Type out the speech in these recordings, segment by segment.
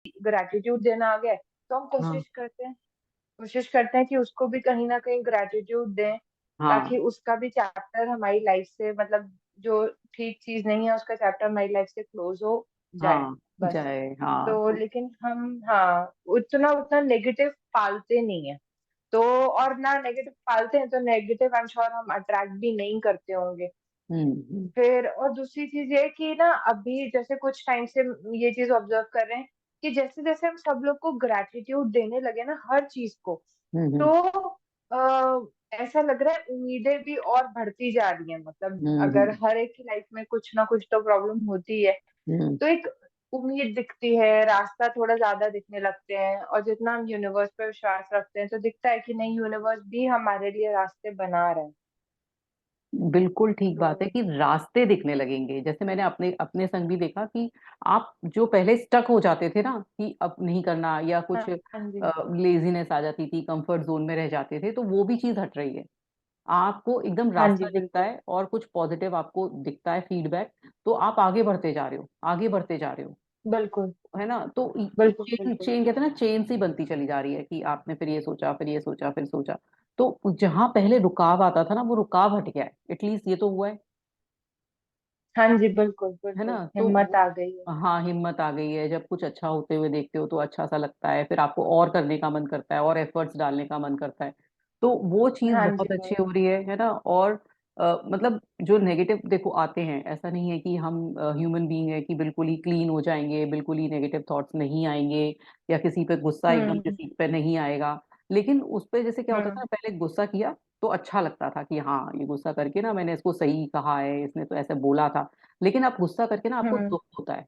Gratitude देना आ गया है, तो हम हाँ कोशिश करते हैं कि उसको भी कहीं ना कहीं ग्रैटिट्यूड दें, हाँ ताकि उसका भी चैप्टर हमारी लाइफ से, मतलब जो ठीक चीज नहीं है उसका चैप्टर हमारी लाइफ से क्लोज हो जाए, हाँ बस। जय हाँ तो तो लेकिन हम, हाँ, उतना उतना नेगेटिव पालते नहीं है। तो और ना नेगेटिव पालते हैं तो नेगेटिव आई एम श्योर हम अट्रैक्ट भी नहीं करते होंगे। हम्म। फिर और दूसरी चीज ये कि ना, अभी जैसे कुछ टाइम से ये चीज ऑब्जर्व कर रहे हैं कि जैसे जैसे हम सब लोग को ग्रैटिट्यूड देने लगे ना हर चीज को, हम्म। तो ऐसा लग रहा है उम्मीदें भी और बढ़ती जा रही हैं। मतलब अगर हम्म। हर एक की लाइफ में कुछ ना कुछ तो प्रॉब्लम होती है, हम्म। तो एक उम्मीद दिखती है, रास्ता थोड़ा ज्यादा दिखने लगते हैं, और जितना हम यूनिवर्स पर विश्वास रखते हैं तो दिखता है कि नहीं, यूनिवर्स भी हमारे लिए रास्ते बना रहे हैं। बिल्कुल ठीक तो बात है कि रास्ते दिखने लगेंगे। जैसे मैंने अपने अपने संग भी देखा कि आप जो पहले स्टक हो जाते थे ना कि अब नहीं करना, या हाँ, कुछ हाँ जी, लेजीनेस आ जाती थी, कंफर्ट जोन में रह जाते थे, तो वो भी चीज हट रही है। आपको एकदम हाँ जी, रास्ता दिखता बिल्कुल है और कुछ पॉजिटिव आपको दिखता है फीडबैक, तो आप आगे बढ़ते जा रहे हो, आगे बढ़ते जा रहे हो, बिल्कुल है ना। तो बिल्कुल चेन बिल्कुल। चेन कहते हैं ना, चेन सी बनती चली जा रही है कि आपने फिर ये सोचा, फिर ये सोचा, फिर सोचा। तो जहां पहले रुकाव आता था ना, वो रुकाव हट गया है, एटलीस्ट ये तो हुआ हाँ जी, बिल्कुल है ना। बिल्कुल, तो हिम्मत आ गई है। हाँ, हिम्मत आ गई है। जब कुछ अच्छा होते हुए देखते हो तो अच्छा सा लगता है, फिर आपको और करने का मन करता है और एफर्ट्स डालने का मन करता है। तो वो चीज हाँ जी, बहुत अच्छी हो रही है ना। और मतलब जो नेगेटिव देखो आते हैं, ऐसा नहीं है कि हम ह्यूमन बीइंग है कि बिल्कुल ही क्लीन हो जाएंगे, बिल्कुल ही नेगेटिव थॉट्स नहीं आएंगे, या किसी पे गुस्सा एकदम हम्म किसी पे नहीं आएगा। लेकिन उस पे जैसे क्या होता था हम्म ना, पहले गुस्सा किया तो अच्छा लगता था कि हाँ, ये गुस्सा करके ना मैंने इसको सही कहा है, इसने तो ऐसे बोला था। लेकिन आप गुस्सा करके ना आपको हम्म। दुख होता है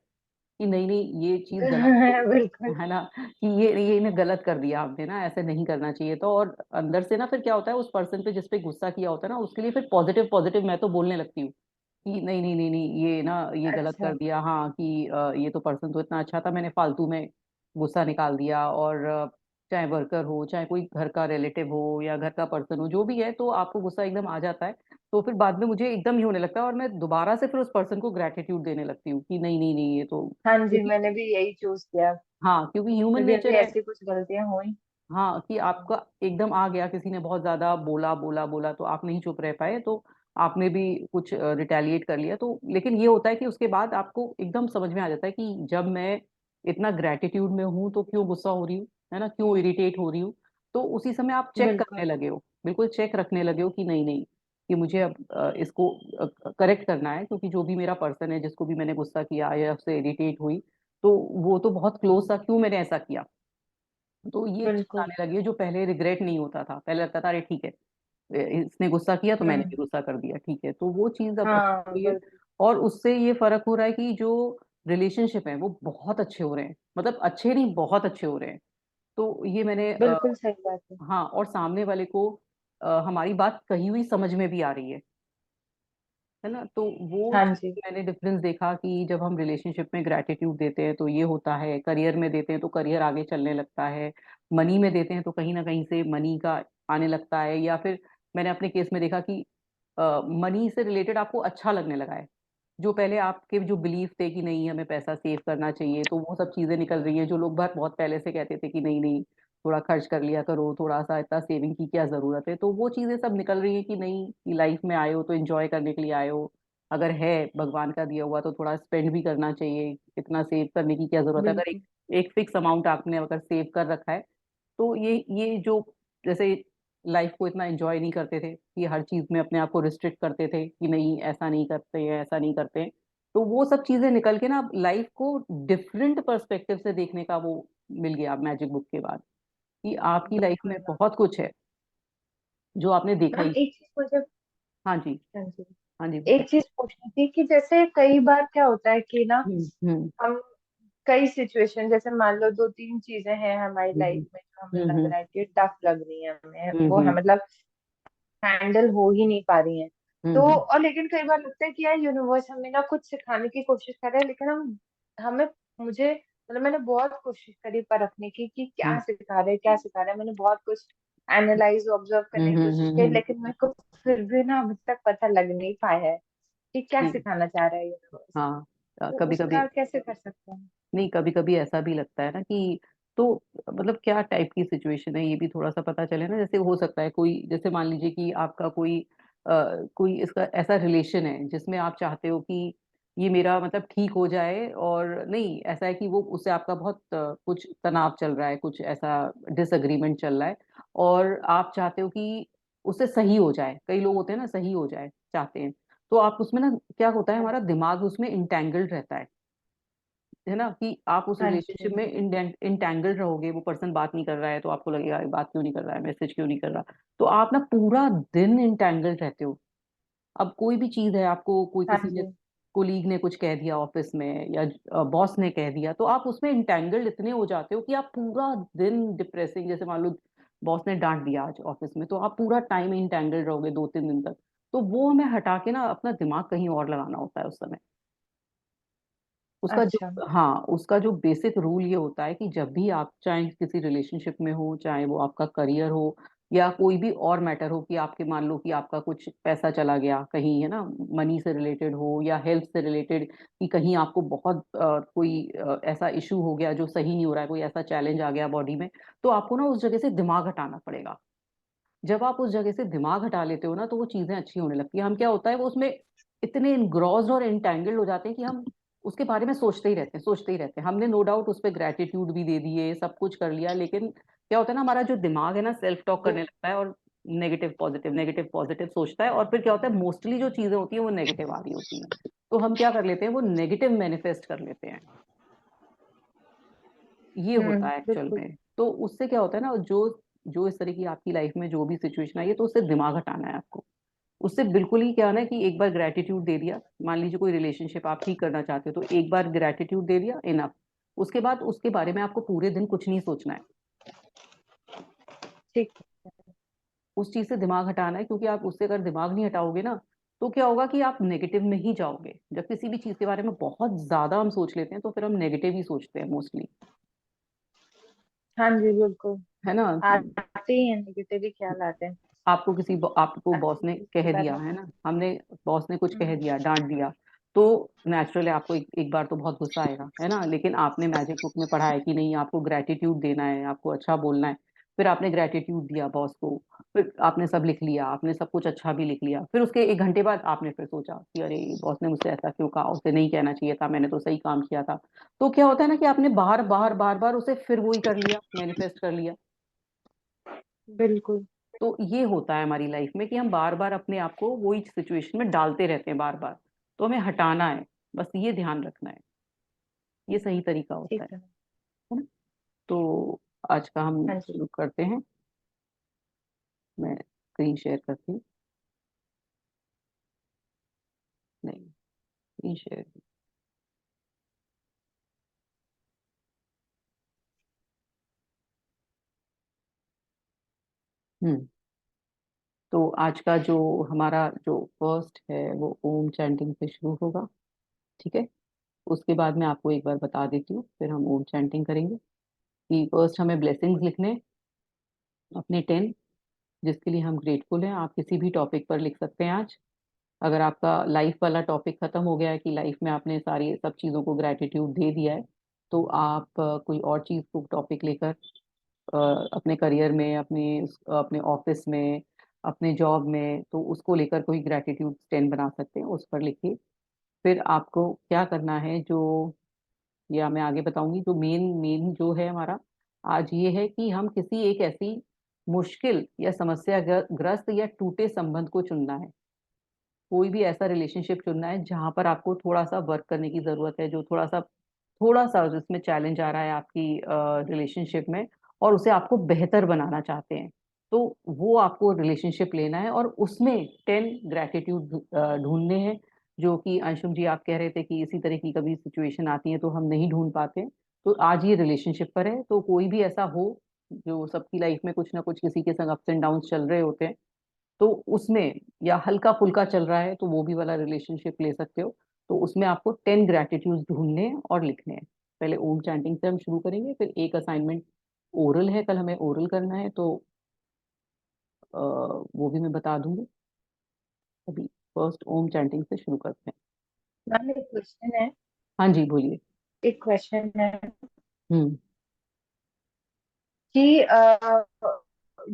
कि नहीं नहीं, ये चीज गलत हो बिल्कुल। गई, है ना, कि ये इन्हें गलत कर दिया हमने ना, ऐसे नहीं करना चाहिए। तो और अंदर से ना फिर क्या होता है, उस पर्सन पे जिस पे गुस्सा किया होता है ना, उसके लिए फिर पॉजिटिव पॉजिटिव मैं तो बोलने लगती हूँ कि नहीं नहीं नहीं नहीं, ये ना ये गलत अच्छा। कर दिया, हाँ, कि ये तो पर्सन तो इतना अच्छा था, मैंने फालतू में गुस्सा निकाल दिया। और चाहे वर्कर हो, चाहे कोई घर का रिलेटिव हो या घर का पर्सन हो, जो भी है, तो आपको गुस्सा एकदम आ जाता है। तो फिर बाद में मुझे एकदम ही होने लगता है और मैं दोबारा से फिर उस पर्सन को ग्रेटिट्यूड देने लगती हूँ कि नहीं नहीं नहीं, ये तो हाँ जी, क्योंकि मैंने भी यही चूज किया। हाँ, क्योंकि ह्यूमन क्योंकि अभी नेचर है। ऐसी कुछ गलतियां हुई। हाँ, कि आपका एकदम आ गया, किसी ने बहुत ज्यादा बोला बोला बोला, तो आप नहीं चुप रह पाए, तो आपने भी कुछ रिटेलिएट कर लिया। तो लेकिन ये होता है कि उसके बाद आपको एकदम समझ में आ जाता है कि जब मैं इतना ग्रेटिट्यूड में हूँ तो क्यों गुस्सा हो रही हूँ, है ना, क्यों इरिटेट हो रही हूँ। तो उसी समय आप चेक करने बिल्कुल लगे हो, बिल्कुल चेक रखने लगे हो कि नहीं नहीं, कि मुझे अब इसको करेक्ट करना है, क्योंकि जो भी मेरा पर्सन है, जिसको भी मैंने गुस्सा किया या उससे इरिटेट हुई, तो वो तो बहुत क्लोज था, क्यों मैंने ऐसा किया। तो ये चीज बिल्कुल। आने लगी है, जो पहले रिग्रेट नहीं होता था, पहले लगता था अरे ठीक है, इसने गुस्सा किया तो मैंने हम्म। भी गुस्सा कर दिया, ठीक है। तो वो चीज अब अच्छी हाँ हो रही है। बिल्कुल और उससे ये फर्क हो रहा है कि जो रिलेशनशिप है वो बहुत अच्छे हो रहे हैं, मतलब अच्छे नहीं, बहुत अच्छे हो रहे हैं। तो ये मैंने बिल्कुल सही बात है। हाँ, और सामने वाले को हमारी बात कही हुई समझ में भी आ रही है ना। तो वो हाँ चीज़ जी, मैंने डिफरेंस देखा कि जब हम रिलेशनशिप में ग्रेटिट्यूड देते हैं तो ये होता है, करियर में देते हैं तो करियर आगे चलने लगता है, मनी में देते हैं तो कहीं ना कहीं से मनी का आने लगता है, या फिर मैंने अपने केस में देखा कि मनी से रिलेटेड आपको अच्छा लगने लगा है। जो पहले आपके जो बिलीफ थे कि नहीं हमें पैसा सेव करना चाहिए, तो वो सब चीजें निकल रही है। जो लोग बहुत बहुत पहले से कहते थे कि नहीं नहीं, थोड़ा खर्च कर लिया करो, थोड़ा सा इतना सेविंग की क्या जरूरत है, तो वो चीजें सब निकल रही है कि नहीं, कि लाइफ में आए हो तो एंजॉय करने के लिए आए हो। अगर है भगवान का दिया हुआ तो थोड़ा स्पेंड भी करना चाहिए, इतना सेव करने की क्या जरूरत है। अगर एक बिल्कुल एक फिक्स अमाउंट आपने अगर सेव कर रखा है, तो ये जो जैसे लाइफ को इतना एंजॉय नहीं करते थे कि हर चीज में अपने आप को रिस्ट्रिक्ट करते थे कि नहीं ऐसा नहीं करते हैं, ऐसा नहीं करते हैं, तो वो सब चीजें निकल के ना लाइफ को डिफरेंट पर्सपेक्टिव से देखने का वो मिल गया मैजिक बुक के बाद, कि आपकी लाइफ बिल्कुल। में बहुत कुछ है जो आपने देखा मैम ही। एक चीज मुझे, हाँ जी। हाँ जी, हाँ जी एक बताइए। चीज पूछनी थी कि जैसे कई बार क्या होता है कि ना, हम्म। हम कई सिचुएशन, जैसे मान लो दो तीन चीजें हैं हमारी लाइफ हम्म। में जो हमें लग हम्म। रहा है कि टफ लग रही है हमें, हम्म। वो है हम्म। मतलब हैंडल हो ही नहीं पा रही हैं। तो हम्म। और लेकिन कई बार लगता है कि यार यूनिवर्स हमें ना कुछ सिखाने की कोशिश कर रहा है, लेकिन हम हमें मुझे मतलब मैंने बहुत कोशिश करी परखने की कि क्या हम्म। सिखा रहे हैं, क्या सिखा रहे हैं। मैंने बहुत कुछ एनालाइज ऑब्जर्व करने हम्म। की कोशिश की, हम्म। लेकिन मेरे को फिर भी ना अभी तक पता लग नहीं पाया है कि क्या हम्म। सिखाना चाह रहा है यूनिवर्स। हाँ, तो कभी कभी उसका कैसे कर सकते हैं? नहीं, कभी कभी ऐसा भी लगता है ना कि, तो मतलब क्या टाइप की सिचुएशन है ये भी थोड़ा सा पता चले ना। जैसे हो सकता है कोई, जैसे मान लीजिए कि आपका कोई कोई इसका ऐसा रिलेशन है जिसमें आप चाहते हो कि ये मेरा मतलब ठीक हो जाए, और नहीं ऐसा है कि वो उससे आपका बहुत कुछ तनाव चल रहा है, कुछ ऐसा डिसएग्रीमेंट चल रहा है, और आप चाहते हो कि उससे सही हो जाए। कई लोग होते हैं ना, सही हो जाए चाहते हैं। तो आप उसमें ना, क्या होता है, हाँ हमारा जी। दिमाग उसमें इंटेंगल्ड रहता है ना, कि आप उस हाँ रिलेशनशिप जी। में इंटेंगल्ड रहोगे। वो पर्सन बात नहीं कर रहा है तो आपको लगेगा ये बात क्यों नहीं कर रहा है, मैसेज क्यों नहीं कर रहा। तो आप ना पूरा दिन इंटेंगल्ड रहते हो। अब कोई भी चीज है, आपको कोई हाँ किसी ने, जी। कोलीग ने कुछ कह दिया ऑफिस में, या बॉस ने कह दिया, तो आप उसमें इंटेंगल्ड इतने हो जाते हो कि आप पूरा दिन डिप्रेसिंग, जैसे मान लो बॉस ने डांट दिया आज ऑफिस में, तो आप पूरा टाइम इंटेंगल्ड रहोगे 2-3 दिन तक। तो वो हमें हटा के ना अपना दिमाग कहीं और लगाना होता है उस समय। उसका जो, अच्छा। हाँ, उसका जो बेसिक रूल ये होता है कि जब भी आप चाहे किसी रिलेशनशिप में हो, चाहे वो आपका करियर हो या कोई भी और मैटर हो, कि आपके मान लो कि आपका कुछ पैसा चला गया कहीं, है ना, मनी से रिलेटेड हो या हेल्थ से रिलेटेड, कि कहीं आपको बहुत कोई ऐसा इशू हो गया जो सही नहीं हो रहा है, कोई ऐसा चैलेंज आ गया बॉडी में, तो आपको ना उस जगह से दिमाग हटाना पड़ेगा। जब आप उस जगह से दिमाग हटा लेते हो ना, तो वो चीजें अच्छी होने लगती है। हम, क्या होता है, वो उसमें इतने इनग्रॉस्ड और एंटेंगल्ड हो जाते हैं कि हम उसके बारे में सोचते ही रहते हैं, सोचते ही रहते हैं। हमने नो डाउट उस पर ग्रेटिट्यूड भी दे दिए, सब कुछ कर लिया, लेकिन क्या होता है ना, हमारा जो दिमाग है ना, सेल्फ टॉक जी। करने लगता है, और नेगेटिव पॉजिटिव सोचता है, और फिर क्या होता है, मोस्टली जो चीजें होती है वो नेगेटिव आ रही होती हैं। तो हम क्या कर लेते हैं, वो नेगेटिव मैनिफेस्ट कर लेते हैं। ये होता है एक्चुअल बिल्कुल। में। तो उससे क्या होता है ना, जो जो इस तरह की आपकी लाइफ में जो भी सिचुएशन आई है, तो उससे दिमाग हटाना है आपको। उससे बिल्कुल ही, क्या है ना, कि एक बार ग्रेटिट्यूड दे दिया, मान लीजिए कोई रिलेशनशिप आप ठीक करना चाहते हो, तो एक बार ग्रेटिट्यूड दे दिया, इनफ। उसके बाद उसके बारे में आपको पूरे दिन कुछ नहीं सोचना है। ठीक उस चीज से दिमाग हटाना है, क्योंकि आप उससे अगर दिमाग नहीं हटाओगे ना, तो क्या होगा कि आप नेगेटिव में ही जाओगे। जब किसी भी चीज के बारे में बहुत ज्यादा हम सोच लेते हैं, तो फिर हम नेगेटिव ही सोचते हैं मोस्टली, है। हाँ जी, बिल्कुल। है ना। आते ही हैं, नेगेटिव ही ख्याल आते हैं। आपको बॉस अच्छी ने चीज के कह बारे दिया, में। है ना, हमने, बॉस ने कुछ कह हम्म। दिया, डांट दिया, तो नेचुरल है आपको एक बार तो बहुत गुस्सा आएगा, है ना। लेकिन आपने मैजिक बुक में पढ़ा है कि नहीं, आपको ग्रेटिट्यूड देना है, आपको अच्छा बोलना है। फिर आपने ग्रेटिट्यूड दिया बॉस को, फिर आपने सब लिख लिया, आपने सब कुछ अच्छा भी लिख लिया, फिर उसके 1 घंटे बाद आपने फिर सोचा कि अरे बॉस ने मुझसे ऐसा क्यों कहा, उसे नहीं कहना चाहिए था, मैंने तो सही काम किया था। तो क्या होता है ना, कि आपने बार बार बार बार उसे फिर वही कर लिया, मैनिफेस्ट कर लिया। बिल्कुल। तो ये होता है हमारी लाइफ में कि हम बार बार अपने आप को वही सिचुएशन में डालते रहते हैं बार बार। तो हमें हटाना है, बस ये ध्यान रखना है। ये सही तरीका होता ठीक है। है ना। तो आज का हम हाँ जी। शुरू करते हैं। मैं स्क्रीन शेयर करती हूँ। नहीं, स्क्रीन शेयर। हम्म। तो आज का जो हमारा जो फर्स्ट है, वो ओम चैंटिंग से शुरू होगा। ठीक है। उसके बाद मैं आपको एक बार बता देती हूँ, फिर हम ओम चैंटिंग करेंगे। कि फर्स्ट हमें ब्लेसिंग्स लिखने, अपने 10, जिसके लिए हम ग्रेटफुल हैं। आप किसी भी टॉपिक पर लिख सकते हैं आज। अगर आपका लाइफ वाला टॉपिक खत्म हो गया है, कि लाइफ में आपने सारी सब चीज़ों को ग्रेटिट्यूड दे दिया है, तो आप कोई और चीज़ को टॉपिक लेकर अ, अपने करियर में, अपने ऑफिस में, अपने जॉब में, तो उसको लेकर कोई ग्रेटिट्यूड स्टैंड बना सकते हैं, उस पर लिखिए। फिर आपको क्या करना है, जो, या मैं आगे बताऊंगी, जो मेन मेन जो है हमारा आज, ये है कि हम किसी एक ऐसी मुश्किल या समस्या ग्रस्त या टूटे संबंध को चुनना है। कोई भी ऐसा रिलेशनशिप चुनना है जहां पर आपको थोड़ा सा वर्क करने की जरूरत है, जो थोड़ा सा जिसमें चैलेंज आ रहा है आपकी रिलेशनशिप में, और उसे आपको बेहतर बनाना चाहते हैं। तो वो आपको रिलेशनशिप लेना है, और उसमें 10 ग्रेटिट्यूड ढूंढने हैं। जो कि अंशुम जी आप कह रहे थे कि इसी तरह की कभी सिचुएशन आती है तो हम नहीं ढूंढ पाते। तो आज ये रिलेशनशिप पर है, तो कोई भी ऐसा हो, जो सबकी लाइफ में कुछ ना कुछ किसी के संग अप्स एंड डाउन चल रहे होते हैं, तो उसमें, या हल्का फुल्का चल रहा है तो वो भी वाला रिलेशनशिप ले सकते हो। तो उसमें आपको 10 ग्रेटिट्यूड ढूंढने हैं और लिखने हैं। पहले ओम चैंटिंग से हम शुरू करेंगे, फिर एक असाइनमेंट ओरल है, कल हमें ओरल करना है, तो वो भी मैं बता दूंगी। अभी फर्स्ट ओम चैंटिंग से शुरू करते हैं। मैम एक क्वेश्चन है। हाँ जी, बोलिए। एक क्वेश्चन है हम्म। कि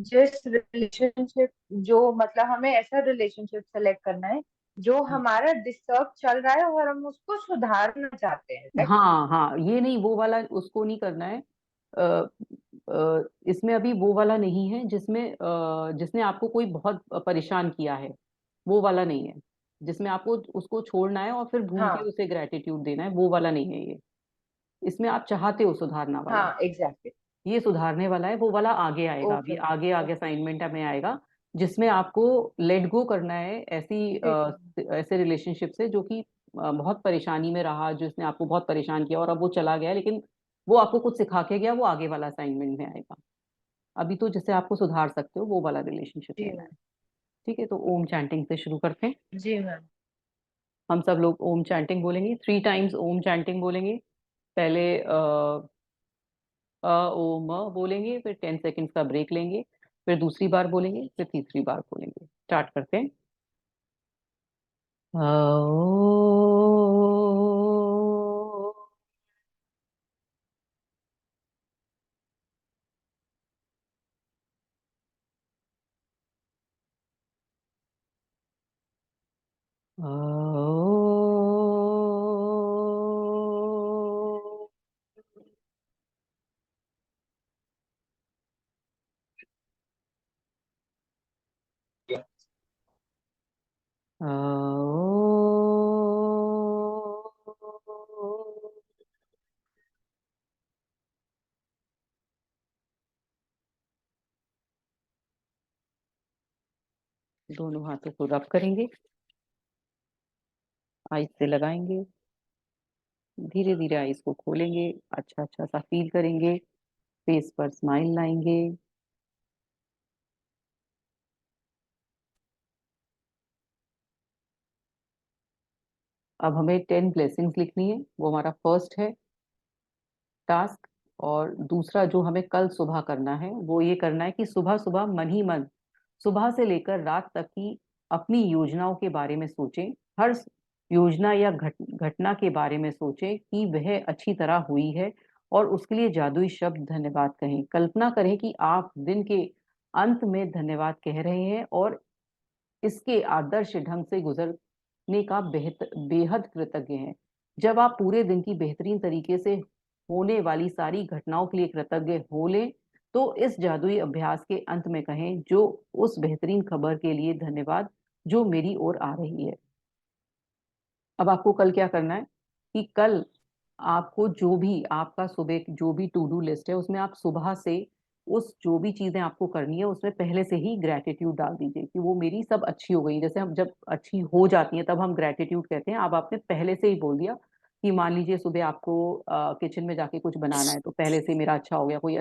जिस रिलेशनशिप, जो मतलब हमें ऐसा रिलेशनशिप सेलेक्ट करना है जो हमारा डिस्टर्ब चल रहा है और हम उसको सुधारना चाहते हैं, राइट? हाँ हाँ, ये नहीं, वो वाला उसको नहीं करना है। इसमें अभी वो वाला नहीं है जिसमें जिसने आपको कोई बहुत परेशान किया है, वो वाला नहीं है। जिसमें आपको उसको छोड़ना है और फिर भूल के हाँ उसे ग्रेटिट्यूड देना है, वो वाला नहीं है ये। इसमें आप चाहते हो सुधारना वाला, हाँ, एग्जैक्टली। ये सुधारने वाला है, वो वाला आगे आएगा, अभी ओके आगे ओके। आगे असाइनमेंट में आएगा। जिसमें आपको लेट गो करना है ऐसी ठीक है। ऐसे रिलेशनशिप से जो कि बहुत परेशानी में रहा, जिसने आपको बहुत परेशान किया और अब वो चला गया, लेकिन वो आपको कुछ सिखा के गया, वो आगे वाला असाइनमेंट में आएगा। अभी तो जिससे आपको सुधार सकते हो वो वाला रिलेशनशिप जी लेना है। मैम। ठीक है, तो ओम चैंटिंग से शुरू करते हैं। जी मैम। हम सब लोग ओम चैंटिंग बोलेंगे, 3 टाइम्स ओम चैंटिंग बोलेंगे। पहले ओ म बोलेंगे, फिर 10 सेकेंड्स का ब्रेक लेंगे, फिर दूसरी बार बोलेंगे, फिर तीसरी बार बोलेंगे। स्टार्ट करते हैं। अ, दोनों हाथों को रब करेंगे, आइस से लगाएंगे, धीरे धीरे आइस को खोलेंगे, अच्छा अच्छा सा फील करेंगे, फेस पर स्माइल लाएंगे। अब हमें 10 ब्लेसिंग्स लिखनी है, वो हमारा फर्स्ट है टास्क। और दूसरा जो हमें कल सुबह करना है वो ये करना है कि सुबह सुबह मन ही मन, सुबह से लेकर रात तक की अपनी योजनाओं के बारे में सोचें। हर योजना या घटना के बारे में सोचें कि वह अच्छी तरह हुई है, और उसके लिए जादुई शब्द धन्यवाद कहें। कल्पना करें कि आप दिन के अंत में धन्यवाद कह रहे हैं और इसके आदर्श ढंग से गुजरने का बेहद कृतज्ञ हैं। जब आप पूरे दिन की बेहतरीन तरीके से होने वाली सारी घटनाओं के लिए कृतज्ञ हो लें, तो इस जादुई अभ्यास के अंत में कहें, जो उस बेहतरीन खबर के लिए धन्यवाद जो मेरी ओर आ रही है। अब आपको कल क्या करना है कि कल आपको जो भी आपका सुबह जो भी टू डू लिस्ट है उसमें आप सुबह से उस जो भी चीजें आपको करनी है उसमें पहले से ही ग्रेटिट्यूड डाल दीजिए कि वो मेरी सब अच्छी हो गई। जैसे हम जब अच्छी हो जाती हैं तब हम ग्रेटिट्यूड कहते हैं, अब आपने पहले से ही बोल दिया कि मान लीजिए सुबह आपको किचन में जाके कुछ बनाना है, तो पहले से मेरा अच्छा हो गया। कोई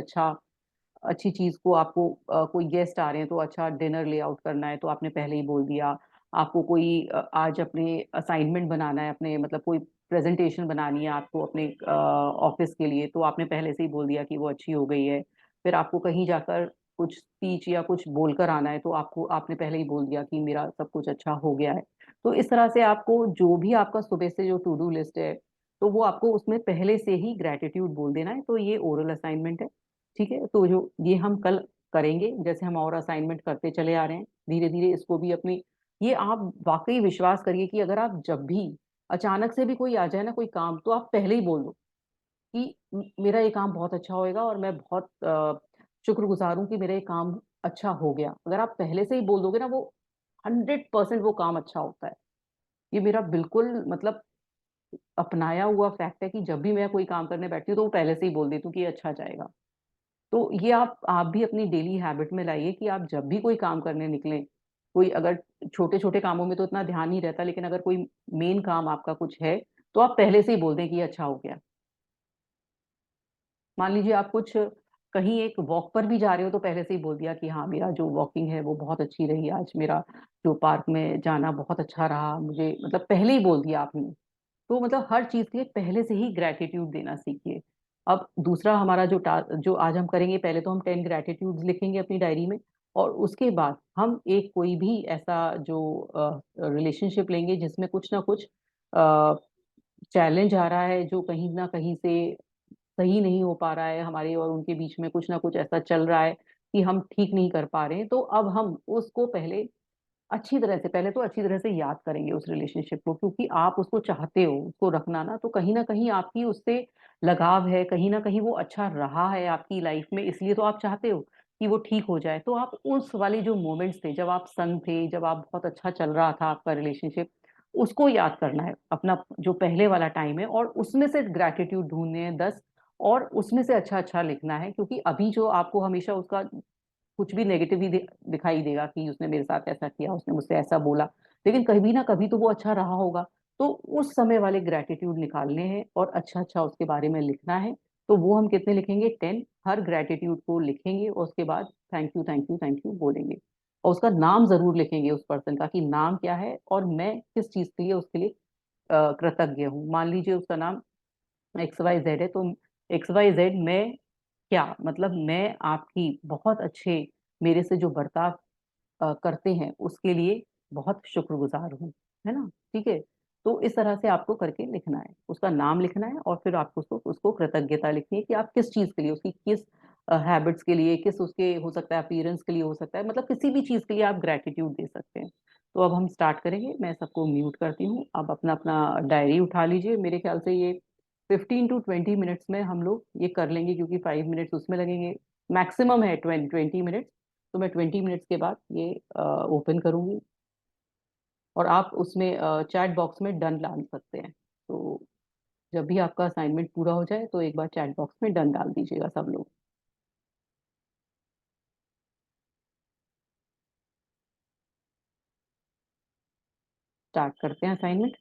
अच्छी चीज को आपको कोई गेस्ट आ रहे हैं तो अच्छा डिनर ले आउट करना है, तो आपने पहले ही बोल दिया। आपको कोई आज अपने असाइनमेंट बनाना है, अपने मतलब कोई प्रेजेंटेशन बनानी है आपको अपने ऑफिस के लिए, तो आपने पहले से ही बोल दिया कि वो अच्छी हो गई है। फिर आपको कहीं जाकर कुछ स्पीच या कुछ बोलकर आना है, तो आपको आपने पहले ही बोल दिया कि मेरा सब कुछ अच्छा हो गया है। तो इस तरह से आपको जो भी आपका सुबह से जो टू डू लिस्ट है, तो वो आपको उसमें पहले से ही ग्रेटिट्यूड बोल देना है। तो ये ओरल असाइनमेंट है। ठीक है, तो जो ये हम कल करेंगे, जैसे हम और असाइनमेंट करते चले आ रहे हैं धीरे धीरे इसको भी अपनी, ये आप वाकई विश्वास करिए कि अगर आप जब भी अचानक से भी कोई आ जाए ना कोई काम, तो आप पहले ही बोल दो कि मेरा ये काम बहुत अच्छा होएगा और मैं बहुत शुक्रगुजार हूँ कि मेरा ये काम अच्छा हो गया। अगर आप पहले से ही बोल दोगे ना, वो 100% वो काम अच्छा होता है। ये मेरा बिल्कुल मतलब अपनाया हुआ फैक्ट है कि जब भी मैं कोई काम करने बैठती हूँ तो वो पहले से ही बोल देती हूँ कि ये अच्छा जाएगा। तो ये आप भी अपनी डेली हैबिट में लाइए कि आप जब भी कोई काम करने निकलें, कोई अगर छोटे छोटे कामों में तो इतना ध्यान नहीं रहता, लेकिन अगर कोई मेन काम आपका कुछ है, तो आप पहले से ही बोल दें कि ये अच्छा हो गया। मान लीजिए आप कुछ कहीं एक वॉक पर भी जा रहे हो, तो पहले से ही बोल दिया कि हाँ मेरा जो वॉकिंग है वो बहुत अच्छी रही आज, मेरा जो पार्क में जाना बहुत अच्छा रहा मुझे, मतलब पहले ही बोल दिया आपने। तो मतलब हर चीज के लिए पहले से ही ग्रेटिट्यूड देना सीखिए। अब दूसरा हमारा जो आज हम करेंगे, पहले तो हम 10 ग्रेटिट्यूड लिखेंगे अपनी डायरी में, और उसके बाद हम एक कोई भी ऐसा जो रिलेशनशिप लेंगे जिसमें कुछ ना कुछ चैलेंज आ रहा है जो कहीं ना कहीं से सही नहीं हो पा रहा है, हमारे और उनके बीच में कुछ ना कुछ ऐसा चल रहा है कि हम ठीक नहीं कर पा रहे हैं, तो अब हम उसको पहले तो अच्छी तरह से याद करेंगे उस रिलेशनशिप को, क्योंकि आप उसको चाहते हो उसको रखना ना, तो कहीं ना कहीं आपकी उससे लगाव है, कहीं ना कहीं वो अच्छा रहा है आपकी लाइफ में, इसलिए तो आप चाहते हो कि वो ठीक हो जाए। तो आप उस वाले जो मोमेंट्स थे जब आप संग थे, जब आप बहुत अच्छा चल रहा था आपका रिलेशनशिप, उसको याद करना है, अपना जो पहले वाला टाइम है, और उसमें से ग्रैटिट्यूड ढूंढने हैं 10, और उसमें से अच्छा अच्छा लिखना है, क्योंकि अभी जो आपको हमेशा उसका कुछ भी नेगेटिव ही दिखाई देगा कि उसने मेरे साथ ऐसा किया, उसने मुझसे ऐसा बोला, लेकिन कभी ना कभी तो वो अच्छा रहा होगा। तो उस समय वाले ग्रेटिट्यूड निकालने हैं और अच्छा अच्छा उसके बारे में लिखना है। तो वो हम कितने लिखेंगे? 10। हर ग्रेटिट्यूड को लिखेंगे और उसके बाद thank you thank you thank you बोलेंगे, और उसका नाम जरूर लिखेंगे उस पर्सन का, कि नाम क्या है और मैं किस चीज के लिए उसके लिए कृतज्ञ हूँ। मान लीजिए उसका नाम XYZ है, तो XYZ, मैं क्या मतलब, मैं आपकी बहुत अच्छे मेरे से जो बर्ताव करते हैं उसके लिए बहुत शुक्रगुजार हूँ, है ना? ठीक है। तो इस तरह से आपको करके लिखना है, उसका नाम लिखना है, और फिर आपको उसको उसको कृतज्ञता लिखनी है कि आप किस चीज के लिए, उसकी किस हैबिट्स के लिए, किस उसके हो सकता है अपीयरेंस के लिए, हो सकता है मतलब किसी भी चीज के लिए आप ग्रेटिट्यूड दे सकते हैं। तो अब हम स्टार्ट करेंगे, मैं सबको म्यूट करती हूँ, अब अपना अपना डायरी उठा लीजिए। मेरे ख्याल से ये 15 to 20 मिनट्स में हम लोग ये कर लेंगे, क्योंकि 5 मिनट्स उसमें लगेंगे, मैक्सिमम है 20 मिनट्स। तो मैं 20 मिनट्स के बाद ये ओपन करूंगी, और आप उसमें चैट बॉक्स में डन डाल सकते हैं। तो जब भी आपका असाइनमेंट पूरा हो जाए तो एक बार चैट बॉक्स में डन डाल दीजिएगा सब लोग। स्टार्ट करते हैं असाइनमेंट।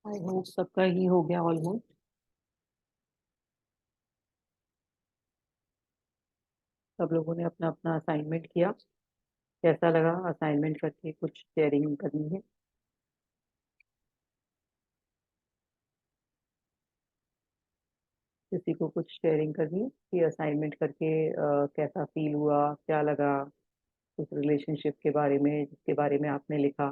आई होप सबका ही हो गया ऑलमोस्ट। सब लोगों ने अपना अपना असाइनमेंट किया। कैसा लगा असाइनमेंट करके? कुछ शेयरिंग करनी है? किसी को कुछ शेयरिंग करनी है कि असाइनमेंट करके कैसा फील हुआ, क्या लगा उस रिलेशनशिप के बारे में जिसके बारे में आपने लिखा?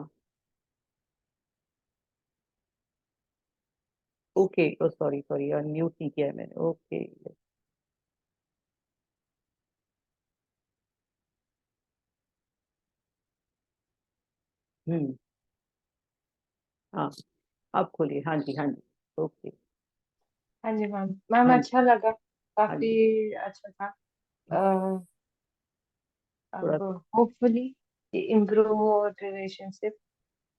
ओके, ओ सॉरी सॉरी, अनम्यूट नहीं किया है मैंने। ओके। हम्म। हाँ, आप खोलिए। हाँ जी, हाँ जी। ओके। हाँ जी मैम, मैम हाँ जी। अच्छा लगा, हाँ काफी जी। अच्छा था। अ, थोड़ा। अब होपफुली इम्प्रूव हो रिलेशनशिप।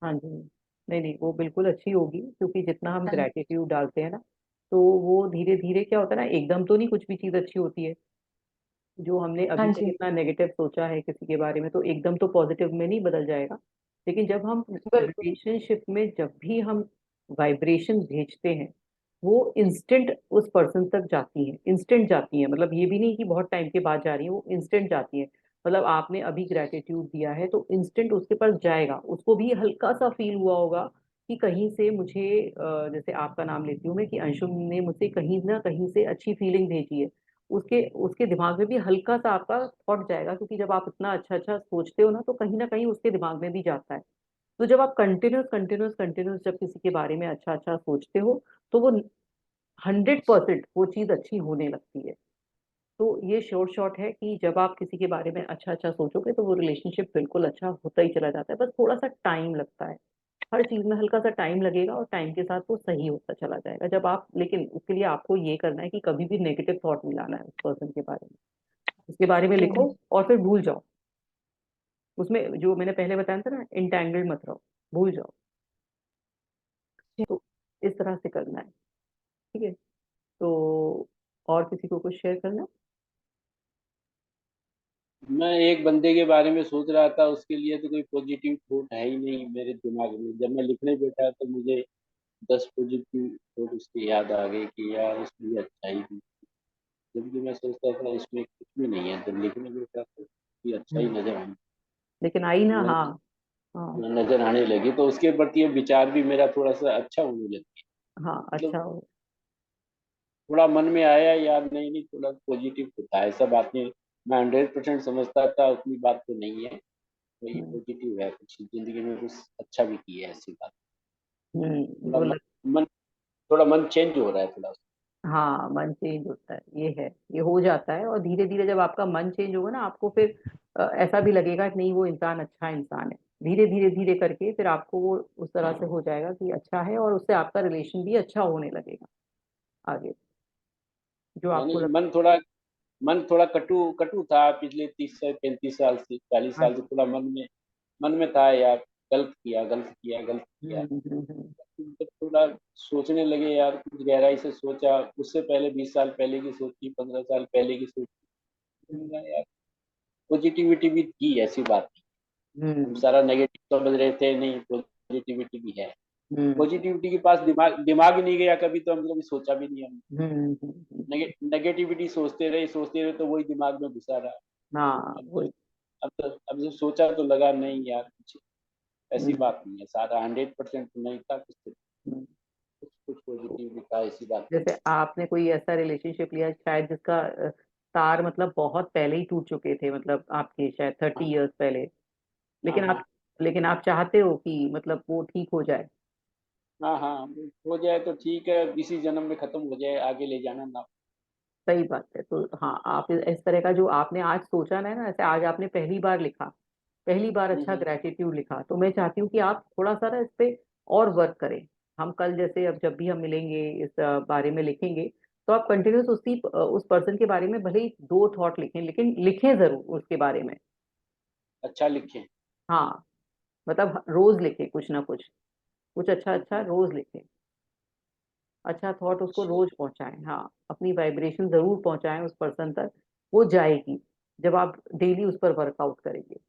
हाँ जी। नहीं नहीं, वो बिल्कुल अच्छी होगी, क्योंकि जितना हम हाँ जी। ग्रेटिट्यूड डालते हैं ना, तो वो धीरे धीरे क्या होता है ना, एकदम तो नहीं कुछ भी चीज अच्छी होती है। जो हमने हाँ अभी तक जी। इतना नेगेटिव सोचा है किसी के बारे में, तो एकदम तो पॉजिटिव में नहीं बदल जाएगा। लेकिन जब हम बिल्कुल। रिलेशनशिप में जब भी हम वाइब्रेशन भेजते हैं, वो इंस्टेंट उस पर्सन तक जाती है, इंस्टेंट जाती है। मतलब ये भी नहीं कि बहुत टाइम के बाद जा रही है, वो इंस्टेंट जाती है। मतलब आपने अभी ग्रेटिट्यूड दिया है तो इंस्टेंट उसके पास जाएगा, उसको भी हल्का सा फील हुआ होगा कि कहीं से मुझे जैसे आपका नाम लेती हूँ मैं, कि अंशुम ने मुझसे कहीं ना कहीं से अच्छी फीलिंग भेजी है। उसके उसके दिमाग में भी हल्का सा आपका थॉट जाएगा, क्योंकि जब आप इतना अच्छा अच्छा सोचते हो ना, तो कहीं ना कहीं उसके दिमाग में भी जाता है। तो जब आप कंटिन्यूस कंटिन्यूस कंटिन्यूस जब किसी के बारे में अच्छा अच्छा सोचते हो, तो वो 100% वो चीज अच्छी होने लगती है। तो ये शॉर्ट शॉर्ट है कि जब आप किसी के बारे में अच्छा अच्छा सोचोगे, तो वो रिलेशनशिप बिल्कुल अच्छा होता ही चला जाता है। बस थोड़ा सा टाइम लगता है, हर चीज में हल्का सा टाइम लगेगा, और टाइम के साथ वो सही होता चला जाएगा। जब आप, लेकिन उसके लिए आपको ये करना है कि कभी भी नेगेटिव थॉट नहीं लाना है उस पर्सन के बारे में। उसके बारे में हम्म। लिखो और फिर भूल जाओ। उसमें जो मैंने पहले बताया था ना, इंटैंगल्ड मत रहो, भूल जाओ। तो इस तरह से करना है। ठीक है। तो और किसी को कुछ शेयर करना है? मैं एक बंदे के बारे में सोच रहा था, उसके लिए तो कोई पॉजिटिव थॉट है ही नहीं मेरे दिमाग में। जब मैं लिखने बैठा तो मुझे 10 पॉजिटिव थॉट उसके याद आ गए कि यार इसमें ये अच्छाई भी, जबकि मैं सोचता था इसमें कुछ भी नहीं है। जब लिखने बैठा तो ये अच्छाई हम्म। नजर आने लेकिन आई ना, हाँ। न- हाँ। नजर आने लगी, तो उसके प्रति अब विचार भी मेरा थोड़ा सा अच्छा होने लगा। हाँ, अच्छा मतलब हो। थोड़ा मन में आया यार, नहीं नहीं थोड़ा पॉजिटिव होता है, ऐसा बात नहीं। मैं 100% समझता था, उतनी बात तो नहीं है। वही हम्म। पॉजिटिव है, कुछ जिंदगी में कुछ अच्छा भी किया है, ऐसी बात। थोड़ा वो मन मन थोड़ा मन चेंज हो रहा है थोड़ा। हाँ, मन चेंज होता है, ये है। ये हो जाता है, और धीरे धीरे जब आपका मन चेंज होगा ना, आपको फिर ऐसा भी लगेगा कि नहीं, वो इंसान अच्छा इंसान है। धीरे धीरे धीरे करके फिर आपको वो उस तरह से हो जाएगा कि अच्छा है, और उससे आपका रिलेशन भी अच्छा होने लगेगा आगे, जो आपको यानी लग। मन थोड़ा कटु कटु था पिछले 30 से 35 साल से, 40 साल से अच्छा। थोड़ा मन में था यार, गलत किया गलत किया गलत किया। हम्म। जब थोड़ा सोचने लगे यार, कुछ गहराई से सोचा, उससे पहले 20 साल पहले की सोची, 15 साल पहले की सोची, तो हम्म। लगा यार पॉजिटिविटी भी थी, ऐसी बात नहीं। हम हम्म। सारा नेगेटिव समझ रहे थे, नहीं पॉजिटिविटी भी है। हम्म। पॉजिटिविटी के पास दिमाग दिमाग ही नहीं गया कभी, तो हम कभी सोचा भी नहीं। हम नेगेटिविटी सोचते रहे तो वही दिमाग में घुसा रहा। हाँ, अब वही। अब जब सोचा तो लगा नहीं यार, कुछ ऐसी हम्म। बात नहीं है, सारा 100% तो नहीं था, कुछ हम्म। कुछ कुछ पॉजिटिव भी था, ऐसी बात नहीं। जैसे आपने कोई ऐसा रिलेशनशिप लिया शायद जिसका तार मतलब बहुत पहले ही टूट चुके थे, मतलब आपके शायद 30 इयर्स पहले। हाँ लेकिन हाँ आप लेकिन आप चाहते हो कि मतलब वो ठीक हो जाए। हाँ हाँ, हो जाए तो ठीक है, इसी जन्म में खत्म हो जाए, आगे ले जाना ना। सही बात है। तो हाँ, आप इस तरह का जो आपने आज सोचा ना, ऐसे आज आपने पहली बार लिखा, पहली बार अच्छा हम्म। ग्रेटिट्यूड लिखा, तो मैं चाहती हूँ कि आप थोड़ा सा ना इस पे और वर्क करें। हम कल जैसे, अब जब भी हम मिलेंगे इस बारे में लिखेंगे, तो आप कंटिन्यूस उस पर्सन के बारे में भले ही 2 थॉट लिखें, लेकिन लिखें जरूर उसके बारे में। अच्छा लिखे। हाँ, मतलब रोज लिखें कुछ ना कुछ, कुछ अच्छा अच्छा हम्म। रोज लिखें। अच्छा थॉट उसको अच्छा। रोज पहुंचाएं। हाँ, अपनी वाइब्रेशन जरूर पहुंचाएं उस पर्सन तक, वो जाएगी जब आप डेली उस पर वर्कआउट करेंगे।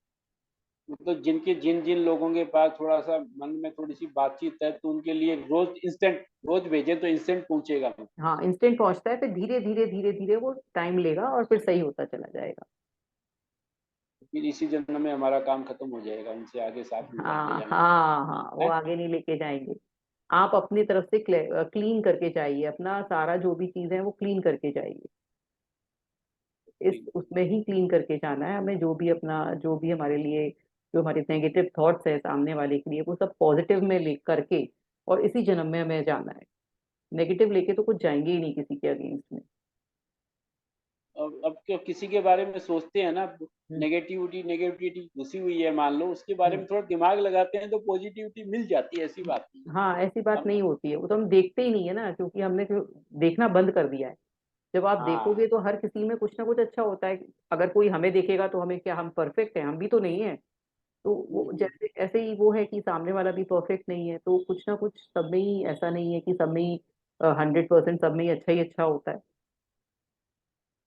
तो जिनके जिन जिन लोगों के पास थोड़ा सा मन में थोड़ी सी बातचीत है, तो उनके लिए रोज इंस्टेंट, रोज भेजे तो इंस्टेंट पहुंचेगा। हाँ, इंस्टेंट पहुंचता है, फिर धीरे धीरे धीरे धीरे वो टाइम लेगा और फिर सही होता चला जाएगा। फिर इसी जन्म में हमारा काम खत्म हो जाएगा, उनसे आगे साथ में चलते हाँ जाना हाँ हाँ, वो है। आगे नहीं लेके जाएंगे। आप अपनी तरफ से क्लीन करके जाइए, अपना सारा जो भी चीज है वो क्लीन करके जाइए। इस उसमें ही क्लीन करके जाना है हमें, जो भी अपना, जो भी हमारे लिए, जो हमारे नेगेटिव थॉट्स है सामने वाले के लिए, वो सब पॉजिटिव में ले करके, और इसी जन्म में हमें जाना है। नेगेटिव लेके तो कुछ जाएंगे ही नहीं किसी के अगेंस्ट में। अब क्यों किसी के बारे में सोचते हैं ना, हम्म, नेगेटिविटी नेगेटिविटी घुसी हुई है मान लो, उसके बारे हम्म। में थोड़ा दिमाग लगाते हैं तो पॉजिटिविटी मिल जाती है, ऐसी बात नहीं हाँ, ऐसी बात है। नहीं होती है, वो तो हम देखते ही नहीं है ना, क्योंकि हमने देखना बंद कर दिया है। जब आप देखोगे हाँ। तो हर किसी में कुछ ना कुछ अच्छा होता है। अगर कोई हमें देखेगा तो हमें क्या, हम परफेक्ट हैं? हम भी तो नहीं है। तो वो हम्म, जैसे ऐसे ही वो है कि सामने वाला भी परफेक्ट नहीं है, तो कुछ ना कुछ सब में ही, ऐसा नहीं है कि सब में ही 100% सब में ही अच्छा होता है।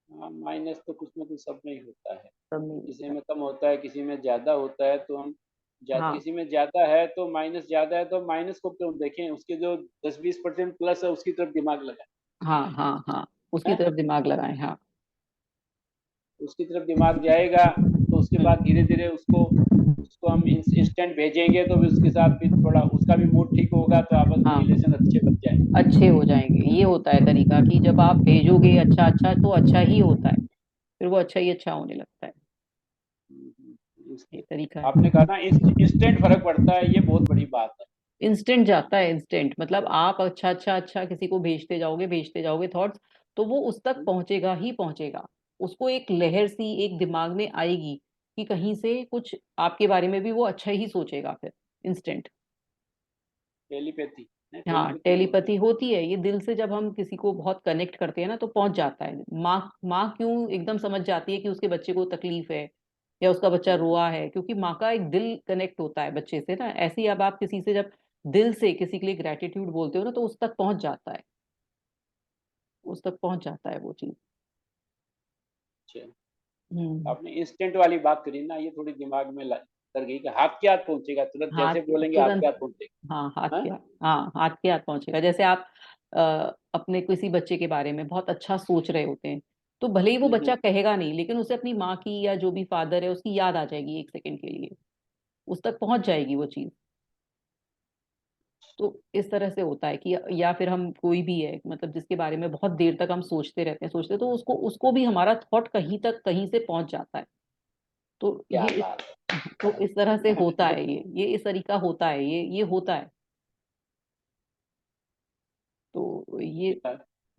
हाँ, माइनस तो कुछ ना कुछ सब में ही होता है। सब में ही किसी होता है। में कम होता है, किसी में ज्यादा होता है, तो हम हाँ किसी में ज्यादा है तो माइनस ज्यादा है, तो माइनस को क्यों देखें, उसके जो 10-20% प्लस है उसकी तरफ दिमाग लगाए। हाँ हाँ हाँ, उसकी हैं? तरफ दिमाग लगाएं, हाँ। उसकी तरफ दिमाग जाएगा, तो उसके बाद हम्म। धीरे धीरे उसको उसको हम इंस्टेंट भेजेंगे, तो भी उसके साथ भी थोड़ा उसका भी मूड ठीक होगा, तो आपस में हाँ, रिलेशन अच्छे बन जाएंगे। अच्छे हो जाएंगे। ये होता है तरीका कि जब आप भेजोगे अच्छा अच्छा तो अच्छा ही होता है, फिर वो अच्छा ही अच्छा होने लगता है। ये तरीका आपने है। कहा ना इंस्टेंट फर्क पड़ता है, ये बहुत बड़ी बात है। इंस्टेंट जाता है, इंस्टेंट मतलब आप अच्छा अच्छा अच्छा किसी को भेजते जाओगे थॉट्स, तो वो उस तक पहुंचेगा ही पहुंचेगा। उसको एक लहर सी एक दिमाग में आएगी कि कहीं से कुछ आपके बारे में भी वो अच्छा ही सोचेगा फिर। इंस्टेंट। टेलीपैथी है, हाँ, टेलीपैथी बोलते टेलीपैथी हैं। होती है, ये दिल से जब हम किसी को बहुत कनेक्ट करते हैं ना तो पहुंच जाता है। माँ माँ क्यों एकदम समझ जाती है कि उसके बच्चे को तकलीफ है या उसका बच्चा रोआ है, क्योंकि माँ का एक दिल कनेक्ट होता है बच्चे से ना। ऐसे ही अब आप किसी से जब दिल से किसी के लिए ग्रेटिट्यूड बोलते हो ना, तो उस तक पहुंच जाता है, उस तक पहुंच जाता है वो चीज। अच्छा, हम्म। आपने इंस्टेंट वाली बात करी ना, ये थोड़ी दिमाग में कर गई कि हाथ के हाथ पहुंचेगा तुरंत, हाथ जैसे बोलेंगे हाथ तुरंत। के हाथ पहुंचेगा। हाँ, हाथ हाँ? के हाथ। हाँ, हाथ के हाथ पहुंचेगा। जैसे आप अपने किसी बच्चे के बारे में बहुत अच्छा सोच रहे होते हैं, तो भले ही वो बच्चा हम्म, कहेगा नहीं, लेकिन उसे अपनी माँ की या जो भी फादर है उसकी याद आ जाएगी एक सेकंड के लिए, उस तक पहुंच जाएगी वो चीज। तो इस तरह से होता है कि या फिर हम कोई भी है मतलब जिसके बारे में बहुत देर तक हम सोचते तो उसको उसको भी हमारा थॉट कहीं तक कहीं से पहुंच जाता है। तो क्या ये बात तो इस तरह से है। होता है, ये इस तरीका होता है, ये होता है। तो ये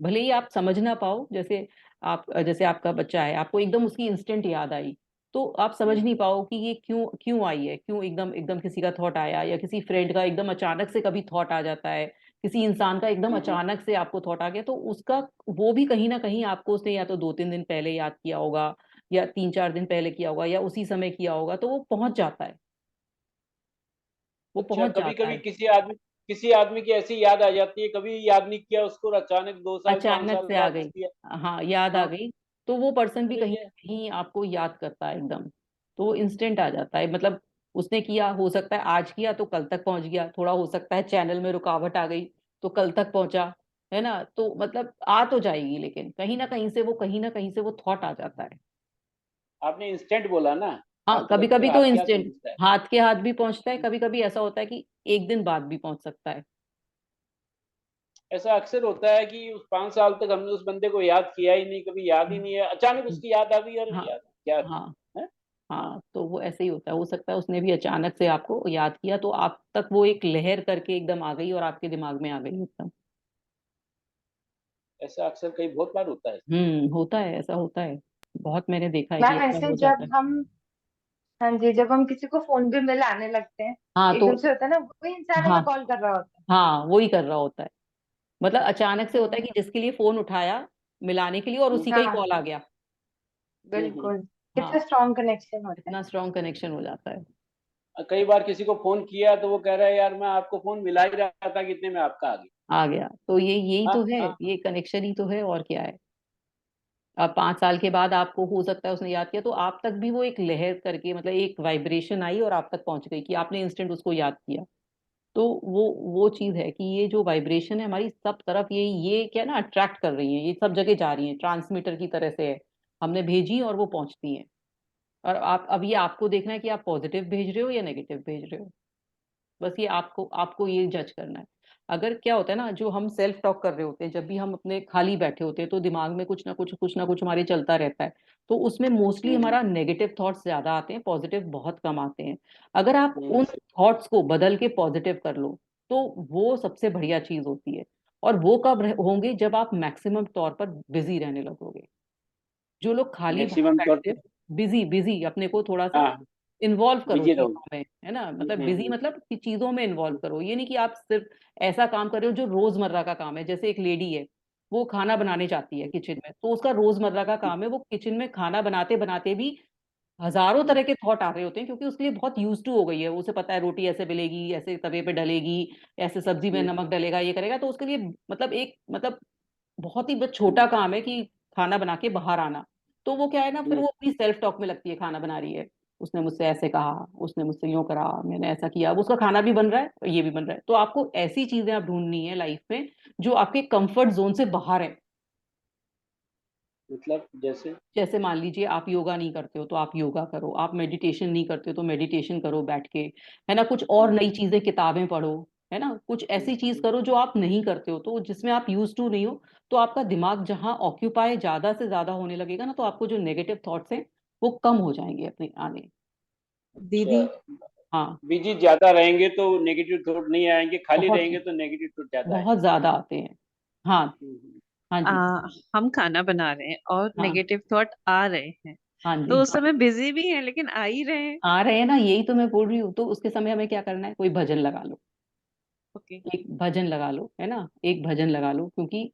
भले ही आप समझ ना पाओ, जैसे आपका बच्चा है, आपको एकदम उसकी इंस्टेंट याद आई, तो आप समझ नहीं पाओ कि ये क्यों क्यों आई है, क्यों एकदम एकदम किसी का थॉट आया, या किसी फ्रेंड का एकदम अचानक से कभी थॉट आ जाता है, किसी इंसान का एकदम अचानक से आपको थॉट आ गया, तो उसका वो भी कहीं ना कहीं आपको उसने या तो 2-3 दिन पहले याद किया होगा, या 3-4 दिन पहले किया होगा, या उसी समय किया होगा, तो वो पहुंच जाता है, वो अच्छा, पहुंच कभी जाता कभी है। किसी आदमी की ऐसी याद आ जाती है, कभी याद नहीं किया उसको, और अचानक 2 साल 5 अचानक साल से आ बाद गई। उसकी। हाँ, याद आ हाँ। गई। तो वो पर्सन भी अरे कहीं ये ना कहीं आपको याद करता है एकदम। तो वो इंस्टेंट आ जाता है, मतलब उसने किया, हो सकता है आज किया तो कल तक पहुंच गया, थोड़ा हो सकता है चैनल में रुकावट आ गई तो कल तक पहुंचा, है ना? तो मतलब आ तो जाएगी, लेकिन कहीं ना कहीं से वो थॉट आ जाता है। आपने इंस्टेंट बोला ना, हाँ, आपके कभी बच्चे कभी को तो हाथ क्या इंस्टेंट पहुंचता है। हाथ के हाथ भी पहुंचता है, कभी कभी ऐसा होता है कि एक दिन बाद भी पहुंच सकता है। ऐसा अक्सर होता है कि उस 5 साल तक हमने उस बंदे को याद किया ही नहीं, कभी याद ही नहीं है, अचानक उसकी याद आ गई, और हाँ याद क्या हाँ है। हाँ, तो वो ऐसे ही होता है, हो सकता है उसने भी अचानक से आपको याद किया तो आप तक वो एक लहर करके एकदम आ गई और आपके दिमाग में आ गई एकदम। ऐसा अक्सर कई बहुत बार होता है। होता है, ऐसा होता है। बहुत मैंने देखा है कि मैम ऐसा ऐसे हो जाता जब है। हम, हाँ जी, जब हम किसी को फोन भी मिलाने लगते हैं, हाँ तो एकदम से होता है ना, वही इंसान हाँ हमें कॉल कर रहा होता हाँ, वो ही कर रहा होता है। मतलब अचानक से है। होता है कि जिसके लिए फोन उठाया मिलाने के लिए, और उसी का ही हाँ, कॉल आ गया। हम्म। बिल्कुल। कितना हाँ, स्ट्रॉन्ग कनेक्शन होता है। इतना स्ट्रॉन्ग कनेक्शन हो जाता है। कई बार किसी को फोन किया तो वो कह रहा है यार मैं आपको फोन मिला ही रहा था, कितने में आपका आ गया। आ गया, तो ये यही हाँ तो है, हाँ। ये कनेक्शन ही तो है, और क्या है? अब 5 साल के बाद आपको हो सकता है उसने याद किया, तो आप तक भी वो एक लहर करके, मतलब एक वाइब्रेशन आई और आप तक पहुंच गई कि आपने इंस्टेंट उसको याद किया। तो वो चीज है कि ये जो वाइब्रेशन है हमारी सब तरफ, ये क्या है ना, अट्रैक्ट कर रही है, ये सब जगह जा रही है, ट्रांसमीटर की तरह से है, हमने भेजी और वो पहुंचती है। और आप अब ये आपको देखना है कि आप पॉजिटिव भेज रहे हो या नेगेटिव भेज रहे हो। बस ये आपको आपको ये जज करना है। अगर क्या होता है ना, जो हम सेल्फ टॉक कर रहे होते हैं, जब भी हम अपने खाली बैठे होते हैं तो दिमाग में कुछ ना कुछ हमारे चलता रहता है। तो उसमें मोस्टली हमारा नेगेटिव थॉट्स ज्यादा आते हैं, पॉजिटिव बहुत कम आते हैं। अगर आप उन थॉट्स को बदल के पॉजिटिव कर लो, तो वो सबसे बढ़िया चीज होती है। और वो कब होंगे, जब आप मैक्सिमम तौर पर बिजी रहने लगोगे। जो लोग खाली बाहर मैक्सिमम तौर बैठते पे। हैं, बिजी बिजी अपने को थोड़ा सा हाँ, इन्वॉल्व करो बिजी चीजों रहूंगा। में, है ना, मतलब हम्म, बिजी हम्म, मतलब कि चीजों में इन्वॉल्व करो। ये नहीं कि आप सिर्फ ऐसा काम कर रहे हो जो रोजमर्रा का काम है। जैसे एक लेडी है, वो खाना बनाने जाती है किचन में, तो उसका रोजमर्रा का काम है, वो किचन में खाना बनाते बनाते भी हजारों तरह के थॉट आ रहे होते हैं, क्योंकि उसके लिए बहुत यूज टू हो गई है। उसे पता है रोटी ऐसे बेलेगी, ऐसे तवे पे डलेगी, ऐसे सब्जी में हम्म, नमक डलेगा, ये करेगा। तो उसके लिए मतलब एक मतलब बहुत ही बस छोटा काम है कि खाना बना के बाहर आना। तो वो क्या है ना, फिर हम्म, वो अपनी सेल्फ टॉक में लगती है, खाना बना रही है, उसने मुझसे ऐसे कहा, उसने मुझसे यूं करा, मैंने ऐसा किया। अब उसका खाना भी बन रहा है और ये भी बन रहा है। तो आपको ऐसी चीजें आप ढूंढनी है लाइफ में जो आपके कंफर्ट जोन से बाहर है। मतलब जैसे। जैसे मान लीजिए आप योगा नहीं करते हो तो आप योगा करो, आप मेडिटेशन नहीं करते हो तो मेडिटेशन करो बैठ के, है ना, कुछ और हम्म, नई चीजें, किताबें पढ़ो, है ना, कुछ हम्म, ऐसी चीज करो जो आप नहीं करते हो, तो जिसमें आप यूज टू नहीं हो। तो आपका दिमाग जहाँ ऑक्यूपाई ज्यादा से ज्यादा होने लगेगा ना, तो आपको जो नेगेटिव थॉट्स हैं वो कम हो जाएंगे अपने आने। अच्छा। दीदी। हाँ, बिजी ज्यादा रहेंगे तो नेगेटिव थॉट नहीं आएंगे, खाली बहुत रहेंगे तो नेगेटिव थॉट ज्यादा बहुत आएंगे। ज्यादा आते हैं। हाँ। हम्म, हाँ आ, जी। हम खाना बना रहे हैं और हाँ। नेगेटिव थॉट आ रहे हैं, हाँ तो जी। उस समय बिजी भी है लेकिन आ ही रहे हैं। आ रहे हैं ना, यही तो मैं बोल रही हूँ। तो उसके समय हमें क्या करना है, कोई भजन लगा लो, ओके। एक भजन लगा लो, है ना, एक भजन लगा लो। क्योंकि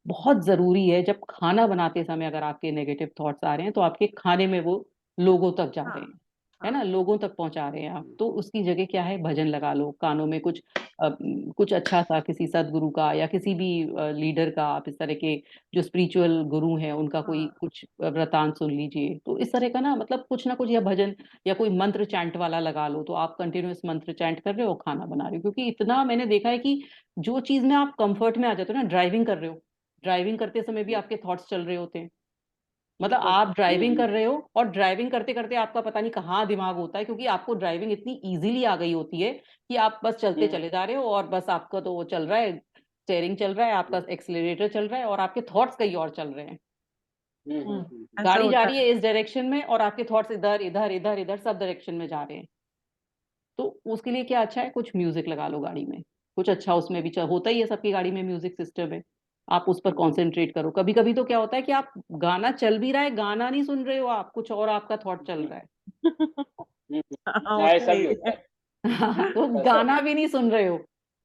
बहुत जरूरी है, जब खाना बनाते समय अगर आपके नेगेटिव थॉट्स आ रहे हैं तो आपके खाने में वो लोगों तक जा रहे हाँ हैं, है हाँ। ना, लोगों तक पहुंचा रहे हैं आप। तो उसकी जगह क्या है, भजन लगा लो, कानों में कुछ कुछ अच्छा सा किसी सदगुरु का या किसी भी लीडर का, आप इस तरह के जो स्पिरिचुअल गुरु हैं उनका कोई हाँ कुछ वृतांत सुन लीजिए। तो इस तरह का ना, मतलब कुछ ना कुछ, या भजन या कोई मंत्र चैंट वाला लगा लो, तो आप कंटिन्यूअस मंत्र चैंट कर रहे हो, खाना बना रहे हो। क्योंकि इतना मैंने देखा है कि जो चीज में आप कंफर्ट में आ जाते हो ना, ड्राइविंग कर रहे हो, ड्राइविंग करते समय भी आपके थॉट्स चल रहे होते हैं। मतलब बिल्कुल। आप ड्राइविंग कर हम्म, रहे हो और ड्राइविंग करते करते आपका पता नहीं कहाँ दिमाग होता है, क्योंकि आपको ड्राइविंग इतनी इजीली आ गई होती है कि आप बस चलते हम्म, चले जा रहे हो, और बस आपका तो वो चल रहा है, स्टेयरिंग चल रहा है, आपका एक्सीलरेटर चल रहा है, और आपके थॉट्स कहीं और चल रहे हैं। ऐसा गाड़ी जा होता रही है है। इस डायरेक्शन में और आपके थॉट्स इधर इधर इधर इधर सब डायरेक्शन में जा रहे हैं। तो उसके लिए क्या अच्छा है, कुछ म्यूजिक लगा लो गाड़ी में, कुछ अच्छा उसमें भी होता ही है, सबकी गाड़ी में म्यूजिक सिस्टम है। आप उस पर कंसंट्रेट करो। कभी कभी तो क्या होता है कि आप गाना चल भी रहा है, गाना नहीं सुन रहे हो आप, कुछ और आपका थॉट चल रहा है। हाँ होता ऐसा ही भी है। होता है। तो ऐसा भी। गाना भी नहीं सुन रहे हो,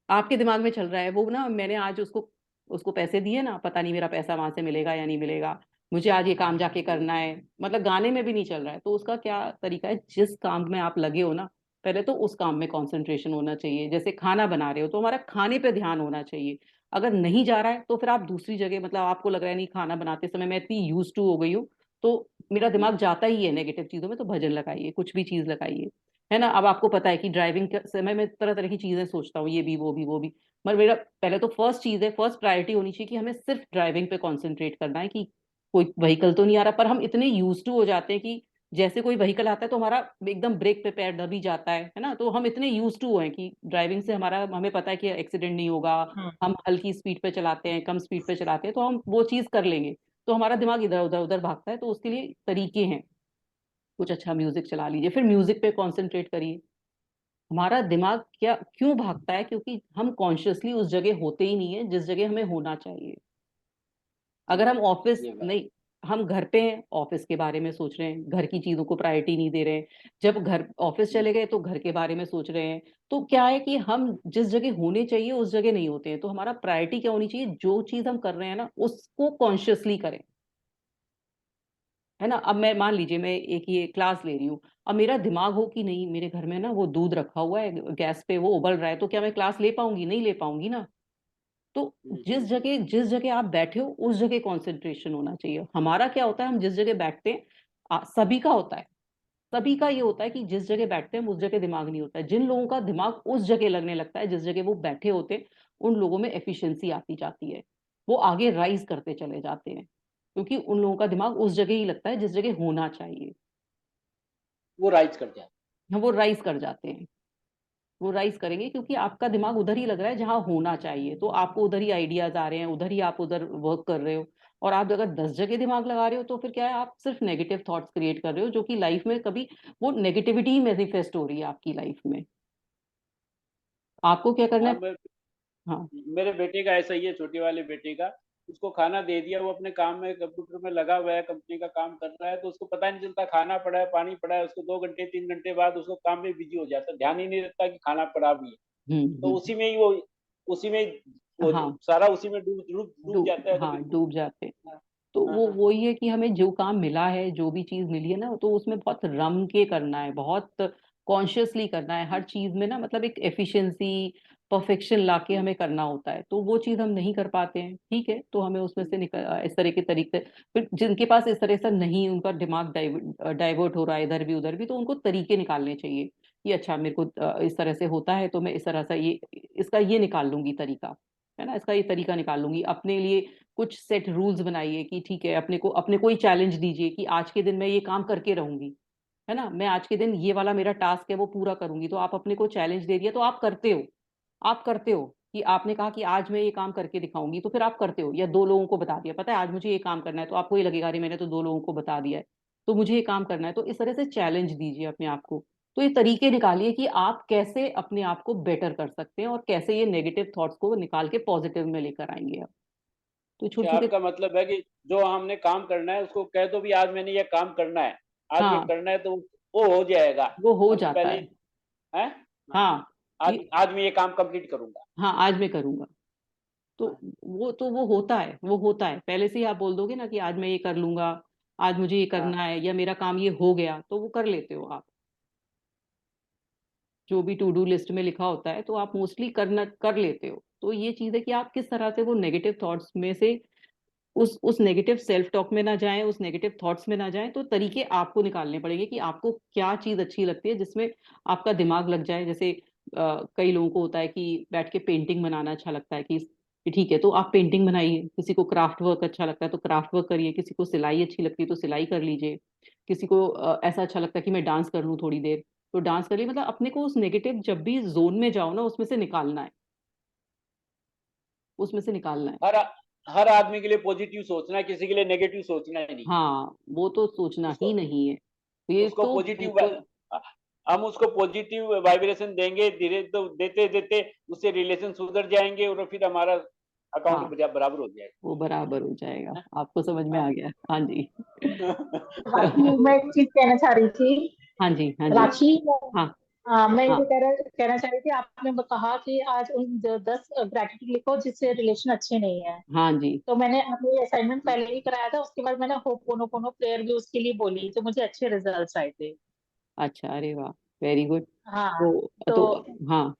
आपके दिमाग में चल रहा है वो ना, मैंने आज उसको उसको पैसे दिए ना, पता नहीं मेरा पैसा वहां से मिलेगा या नहीं मिलेगा, मुझे आज ये काम जाके करना है। मतलब गाने में भी नहीं चल रहा है। तो उसका क्या तरीका है, जिस काम में आप लगे हो ना, पहले तो उस काम में कंसंट्रेशन होना चाहिए। जैसे खाना बना रहे हो तो हमारा खाने पे ध्यान होना चाहिए। अगर नहीं जा रहा है तो फिर आप दूसरी जगह, मतलब आपको लग रहा है नहीं, खाना बनाते समय मैं इतनी यूज टू हो गई हूँ, तो मेरा दिमाग जाता ही है नेगेटिव चीजों में, तो भजन लगाइए, कुछ भी चीज लगाइए, है ना। अब आपको पता है कि ड्राइविंग के समय में तरह तरह की चीजें सोचता हूँ, ये भी वो भी वो भी, मगर मेरा पहले तो फर्स्ट चीज है, फर्स्ट प्रायोरिटी होनी चाहिए कि हमें सिर्फ ड्राइविंग पे कॉन्सेंट्रेट करना है, कि कोई व्हीकल तो नहीं आ रहा। पर हम इतने यूज टू हो जाते हैं कि जैसे कोई व्हीकल आता है तो हमारा एकदम ब्रेक पे पैर दब ही जाता है ना। तो हम इतने यूज टू हैं कि ड्राइविंग से हमारा, हमें पता है कि एक्सीडेंट नहीं होगा, हम्म। हम हल्की स्पीड पे चलाते हैं, कम स्पीड पे चलाते हैं, तो हम वो चीज कर लेंगे। तो हमारा दिमाग इधर उधर उधर भागता है। तो उसके लिए तरीके हैं, कुछ अच्छा म्यूजिक चला लीजिए, फिर म्यूजिक पे कॉन्सेंट्रेट करिए। हमारा दिमाग क्या क्यों भागता है, क्योंकि हम कॉन्शियसली उस जगह होते ही नहीं है जिस जगह हमें होना चाहिए। अगर हम ऑफिस ये बात। नहीं, हम घर पे हैं, ऑफिस के बारे में सोच रहे हैं, घर की चीजों को प्रायोरिटी नहीं दे रहे हैं। जब घर ऑफिस हम्म, चले गए तो घर के बारे में सोच रहे हैं। तो क्या है कि हम जिस जगह होने चाहिए उस जगह नहीं होते हैं। तो हमारा प्रायोरिटी क्या होनी चाहिए, जो चीज हम कर रहे हैं ना उसको कॉन्शियसली करें, है ना। अब मैं मान लीजिए मैं एक ये क्लास ले रही हूँ, अब मेरा दिमाग हो कि नहीं, मेरे घर में ना वो दूध रखा हुआ है गैस पे, वो उबल रहा है, तो क्या मैं क्लास ले पाऊंगी, नहीं ले पाऊंगी ना। तो जिस जगह आप बैठे हो उस जगह कंसंट्रेशन होना चाहिए। हमारा क्या होता है, हम जिस जगह बैठते हैं, सभी का होता है, सभी का ये होता है कि जिस जगह बैठते हैं उस जगह दिमाग नहीं होता है। जिन लोगों का दिमाग उस जगह लगने लगता है जिस जगह वो बैठे होते हैं, उन लोगों में एफिशिएंसी आती जाती है, वो आगे राइज करते चले जाते हैं, क्योंकि उन लोगों का दिमाग उस जगह ही लगता है जिस जगह होना चाहिए। वो राइज कर जाए। हाँ, वो राइज कर जाते हैं, वो राइज करेंगे क्योंकि आपका दिमाग उधर ही लग रहा है जहां होना चाहिए, तो आपको उधर ही आइडियाज आ रहे हैं, उधर ही आप उधर वर्क कर रहे हो। और आप अगर 10 जगह दिमाग लगा रहे हो तो फिर क्या है, आप सिर्फ नेगेटिव थॉट्स क्रिएट कर रहे हो, जो कि लाइफ में कभी वो नेगेटिविटी ही मैनिफेस्ट हो रही है आपकी लाइफ में। आपको क्या करना हाँ, है? हाँ। मेरे बेटे का ऐसा ही है, छोटे वाले बेटे का। उसको खाना दे दिया, वो अपने काम में कंप्यूटर में लगा हुआ है, कंपनी का काम कर रहा है, तो उसको पता नहीं चलता खाना पड़ा है, पानी पड़ा है, उसको 2 घंटे 3 घंटे बाद उसको काम में बिजी हो जाता है, ध्यान ही नहीं रहता कि खाना पड़ा भी है। तो हम्म। उसी में ही वो उसी में वो हाँ, सारा उसी में डूब डूब डूब जाता है, तो हाँ, बिल्कुल। डूब जाते हैं। हाँ, तो हाँ, वो हाँ। वही है कि हमें जो काम मिला है, जो भी चीज मिली है ना, तो उसमें बहुत रम के करना है, बहुत कॉन्शियसली करना है हर चीज में ना, मतलब एक एफिशिएंसी, परफेक्शन लाके हमें करना होता है, तो वो चीज हम नहीं कर पाते हैं। ठीक है, तो हमें उसमें से इस तरह के तरीके, फिर जिनके पास इस तरह से नहीं, उनका दिमाग डाइवर्ट हो रहा है इधर भी उधर भी, तो उनको तरीके निकालने चाहिए कि अच्छा मेरे को इस तरह से होता है, तो मैं इस तरह से ये इसका ये निकाल लूंगी तरीका, है ना, इसका ये तरीका निकाल लूंगी अपने लिए। कुछ सेट रूल्स बनाइए कि ठीक है, अपने को ही चैलेंज दीजिए कि आज के दिन मैं ये काम करके रहूंगी, है ना, मैं आज के दिन ये वाला मेरा टास्क है वो पूरा करूंगी। तो आप अपने को चैलेंज दे दिया तो आप करते हो, आप करते हो कि आपने कहा कि आज मैं ये काम करके दिखाऊंगी, तो फिर आप करते हो। या 2 लोगों को बता दिया, पता है आज मुझे ये काम करना है, तो आपको ये लगेगा अरे मैंने तो 2 लोगों को बता दिया है, तो मुझे ये काम करना है। तो इस तरह से चैलेंज दीजिए अपने आप को। तो ये तरीके निकालिए कि आप कैसे अपने आप को बेटर कर सकते हैं और कैसे ये नेगेटिव थॉट्स को निकाल के पॉजिटिव में लेकर आएंगे आप। तो छोटे अच्छा, छोटे। आपका मतलब है कि जो हमने काम करना है उसको कह दो भी आज मैंने ये काम करना है, आज ये हाँ, करना है, तो वो हो जाएगा। वो हो हम जाता पहले है। हैं। हाँ, हाँ, आज ये, आज मैं ये काम कंप्लीट करूंगा। हाँ आज मैं करूंगा। तो हाँ, वो होता है, वो होता है पहले से ही। आप बोल दोगे ना कि आज मैं ये कर लूंगा, आज मुझे ये हाँ। करना है, या मेरा काम ये हो गया, तो वो कर लेते हो आप। जो भी टू डू लिस्ट में लिखा होता है तो आप मोस्टली कर लेते हो। तो ये चीज है कि आप किस तरह से वो नेगेटिव थॉट्स में से उस नेगेटिव सेल्फ टॉक में ना जाएं, उस नेगेटिव थॉट्स में ना जाएं। तो तरीके आपको निकालने पड़ेंगे कि आपको क्या चीज अच्छी लगती है जिसमें आपका दिमाग लग जाए। जैसे कई लोगों को होता है कि बैठ के पेंटिंग बनाना अच्छा लगता है, कि ठीक है तो आप पेंटिंग बनाइए। किसी को क्राफ्ट वर्क अच्छा लगता है तो क्राफ्ट वर्क करिए, किसी को सिलाई अच्छी लगती है तो सिलाई कर लीजिए, किसी को ऐसा अच्छा लगता है कि मैं डांस कर लूँ थोड़ी देर, तो डांस कर लिए। मतलब अपने को उस नेगेटिव जब भी जोन में जाओ ना, उसमें से निकालना है, उसमें से निकालना है। हर हर आदमी के लिए पॉजिटिव सोचना है, किसी के लिए नेगेटिव सोचना ही नहीं। हाँ, वो तो सोचना उसको ही नहीं है। ये उसको तो पॉजिटिव, बिल्कुल। हम उसको पॉजिटिव वाइब्रेशन देंगे, धीरे तो देते देते उससे रिलेशन सुधर जाएंगे और फिर हमारा हाँ, अकाउंट बराबर हो जाएगा। वो बराबर हो जाएगा। आपको समझ में आ हाँ। गया? हाँ जी। बाकी मैं एक चीज कहना चाह रही थी, हाँ जी, हाँ जी। राखी। हाँ, मैं हाँ, ये कहना चाह रही थी, आपने कहा कि आज उन 10 ग्रैटिट्यूड लिखो जिससे रिलेशन अच्छे नहीं है। हाँ जी। तो मैंने अपनी असाइनमेंट पहले ही कराया था, उसके बाद मैंने होपोनोपोनो प्रेयर भी उसके लिए बोली, तो मुझे अच्छे रिजल्ट्स आए थे। अच्छा, अरे वाह, वेरी गुड। हाँ। तो तो हाँ।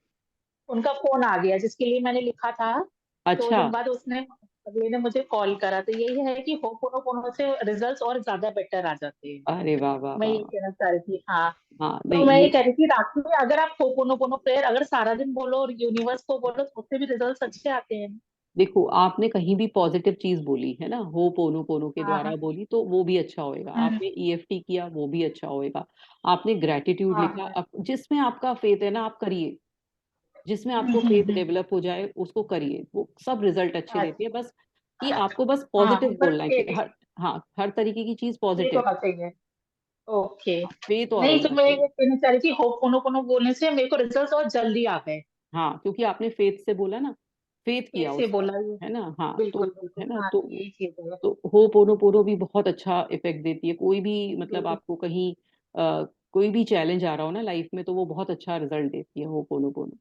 उनका फोन आ गया जिसके लिए मैंने लिखा था। दो अच्छा, दिन बाद उसने अगले ने मुझे कॉल करा, तो यही है कि होपोनोपोनो से रिजल्ट्स और ज्यादा बेटर आ जाते हैं। अरे वाह वाह मैं वाह ये वाह। कहना चाह रही थी। हाँ। हाँ तो नहीं मैं ये ये, कह रही थी राखी में, अगर आप होपोनोपोनो प्रेयर अगर सारा दिन बोलो और यूनिवर्स को बोलो तो उससे भी रिजल्ट्स अच्छे आते हैं। देखो आपने कहीं भी पॉजिटिव चीज बोली है ना, हो पोनो पोनो के हाँ। द्वारा बोली, तो वो भी अच्छा होएगा। हम्म। आपने ईएफटी किया, वो भी अच्छा होएगा। आपने ग्रेटिट्यूड हाँ। लिखा, जिसमें आपका फेथ है ना आप करिए, जिसमें आपको फेथ हम्म। डेवलप हो जाए उसको करिए, वो सब रिजल्ट अच्छे देती है। अच्छा। बस कि आपको बस हाँ, पॉजिटिव बस बोलना है कि ये हर, हाँ हर तरीके की चीज ये पॉजिटिव। होना चाहिए। ओके। फेथ और नहीं, तो होना मैं चाहिए। ये कहना चाह रही थी, होपोनोपोनो बोलने से मेरे को रिजल्ट्स और जल्दी आ गए। हाँ, क्योंकि आपने फेथ से बोला ना, फेथ किया कैसे उस पर, बोला ये? है ना। हाँ तो, बिल्कुल बिल्कुल, है ना हाँ, तो यही चीज है। तो हो पोनो पोनो भी बहुत अच्छा इफेक्ट देती है। कोई भी मतलब बिल्कुल। आपको कहीं कोई भी चैलेंज आ रहा हो ना लाइफ में, तो वो बहुत अच्छा रिजल्ट देती है हो पोनो पोनो।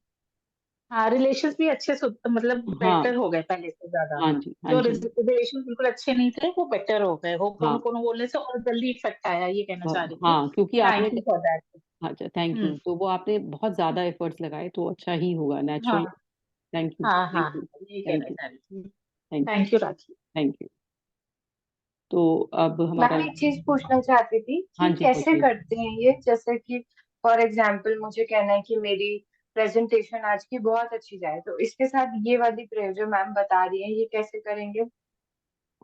हाँ, रिलेशंस भी अच्छे से मतलब हाँ, बेटर हो गए पहले से ज्यादा। हाँ जी, हाँ जो जी। रिलेशन बिल्कुल अच्छे नहीं थे वो बेटर हो गए, होपोनो हाँ, पोनो बोलने से और जल्दी इफेक्ट आया, ये कहना चाह रही थी। हाँ क्योंकि आपने, थैंक यू फॉर दैट। अच्छा थैंक हम्म। यू, तो वो आपने बहुत ज्यादा एफर्ट्स लगाए तो अच्छा ही होगा, नेचुरल। हाँ। थैंक यू, हाँ हाँ थैंक यू, हाँ, ये कहना थैंक यू, चाह रही थी। Thank you, thank you rakhi. Thank you. तो अब हमारा, मैम एक चीज पूछना चाहती थी हाँ कि जी कैसे पूछिए। करते हैं ये, जैसे कि फॉर एग्जाम्पल मुझे कहना है कि मेरी प्रेजेंटेशन आज की बहुत अच्छी जाए, तो इसके साथ ये वाली प्रयोग जो मैम बता रही है ये कैसे करेंगे?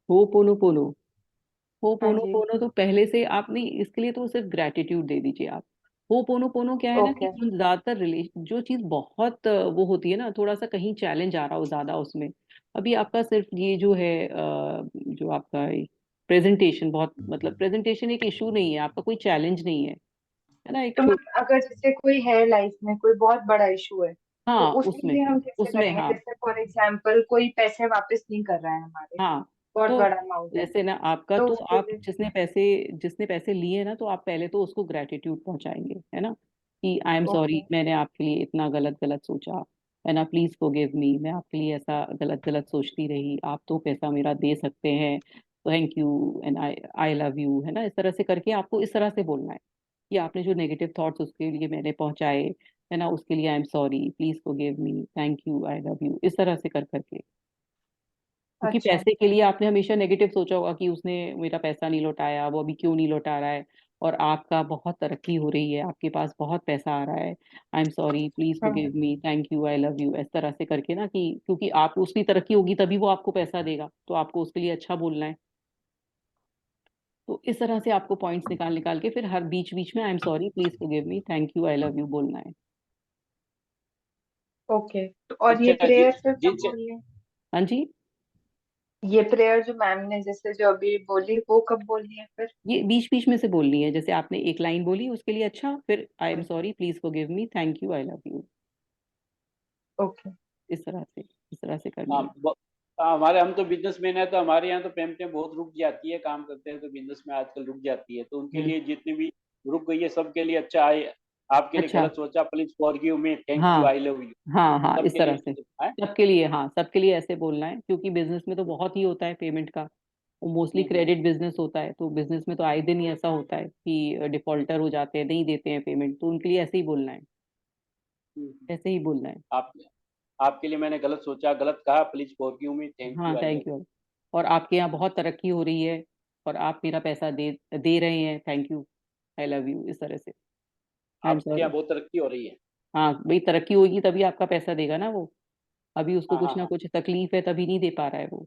हो पोनो पोनो, हो हाँ पोनो जी। पोनो तो पहले से आप नहीं, इसके लिए तो सिर्फ ग्रेटिट्यूड दे दीजिए आप। हो पोनो पोनो क्या है ना कि ओके। हम ज्यादातर रिलेशन, जो चीज बहुत वो होती है ना, थोड़ा सा कहीं चैलेंज आ रहा हो ज्यादा उसमें, अभी आपका सिर्फ ये जो है जो आपका प्रेजेंटेशन, बहुत मतलब प्रेजेंटेशन एक इशू नहीं है आपका, कोई चैलेंज नहीं है ना, एक तो छोट, मैम अगर जैसे कोई है लाइफ में कोई बहुत बड़ा इशू है, तो हाँ उसके उसमें, लिए हम कैसे उसमें करेंगे? हाँ, जैसे फॉर एग्जाम्पल कोई पैसे वापस नहीं कर रहा है हमारे, हाँ बहुत तो बड़ा अमाउंट है, जैसे ना आपका, तो तो उसके आप लिए। जिसने पैसे लिए ना, तो आप पहले तो उसको ग्रेटिट्यूड पहुंचाएंगे, है ना, कि आई एम ओके। सॉरी, मैंने आपके लिए इतना गलत गलत सोचा, है ना, प्लीज फॉरगिव मी, मैं आपके लिए ऐसा गलत गलत सोचती रही, आप तो पैसा मेरा दे सकते हैं, thank you and I I love you, है ना, इस तरह से करके आपको इस तरह से बोलना है कि आपने जो नेगेटिव थॉट्स उसके लिए मैंने पहुंचाए, है ना, उसके लिए I am sorry, please forgive me, thank you, I love you, इस तरह से कर करके। क्योंकि अच्छा। पैसे के लिए आपने हमेशा नेगेटिव सोचा होगा कि उसने मेरा पैसा नहीं लौटाया, वो अभी क्यों नहीं लौटा रहा है, और आपका बहुत तरक्की हो रही है, आपके पास बहुत पैसा आ रहा है, I am sorry, please hmm. Forgive me, thank you, I love you, इस तरह से करके ना, कि क्योंकि आप उसकी तरक्की होगी तभी वो आपको पैसा देगा, तो आपको उसके लिए अच्छा बोलना है। तो इस तरह से आपको पॉइंट्स निकाल निकाल के फिर हर बीच बीच में I am sorry, please forgive me, thank you, I love you बोलना है। ओके, तो और ये अच्छा प्रेयर फिर कब जिनसे बोलनी है? हाँ जी, ये प्रेयर जो मैम ने जैसे जो अभी बोली वो कब बोलनी है फिर? ये बीच बीच में से बोलनी है, जैसे आपने एक लाइन बोली उसके लिए अच्छा, फिर I am sorry, please forgive me, thank you, I love you, okay. इस तरह से करनी हाँ, है। हाँ, हमारे हम तो बिजनेसमैन है, तो हमारे यहाँ तो पेमेंटें बहुत रुक जाती है, काम करते हैं तो बिजनेस में आजकल रुक जाती है, तो उनके हम्म, लिए जितनी भी रुक गई है सबके लिए अच्छा है। आपके लिए अच्छा, गलत सोचा, please forgive me, thank you, हाँ आई लव यू, हाँ हाँ, इस सबके तरह लिए से है। सबके लिए, हाँ सबके लिए ऐसे बोलना है, क्योंकि बिजनेस में तो बहुत ही होता है पेमेंट का, वो मोस्टली हम्म, क्रेडिट बिजनेस होता है, तो बिजनेस में तो आए दिन ही ऐसा होता है कि डिफॉल्टर हो जाते हैं, नहीं देते हैं पेमेंट, तो उनके लिए ऐसे ही बोलना है, हम्म। ऐसे ही बोलना है। आप आपके लिए मैंने गलत सोचा, गलत कहा, प्लीज फॉरगिव मी, थैंक हाँ you, I love thank you, और आपके यहाँ बहुत तरक्की हो रही है, और आप मेरा पैसा दे दे रहे हैं, thank you, I love you, इस तरह से, यू। आई एम आपके यहाँ सॉरी। बहुत तरक्की हो रही है। हाँ भाई, तरक्की होगी तभी आपका पैसा देगा ना वो, अभी उसको हाँ कुछ हाँ ना हाँ कुछ तकलीफ है तभी नहीं दे पा रहा है वो,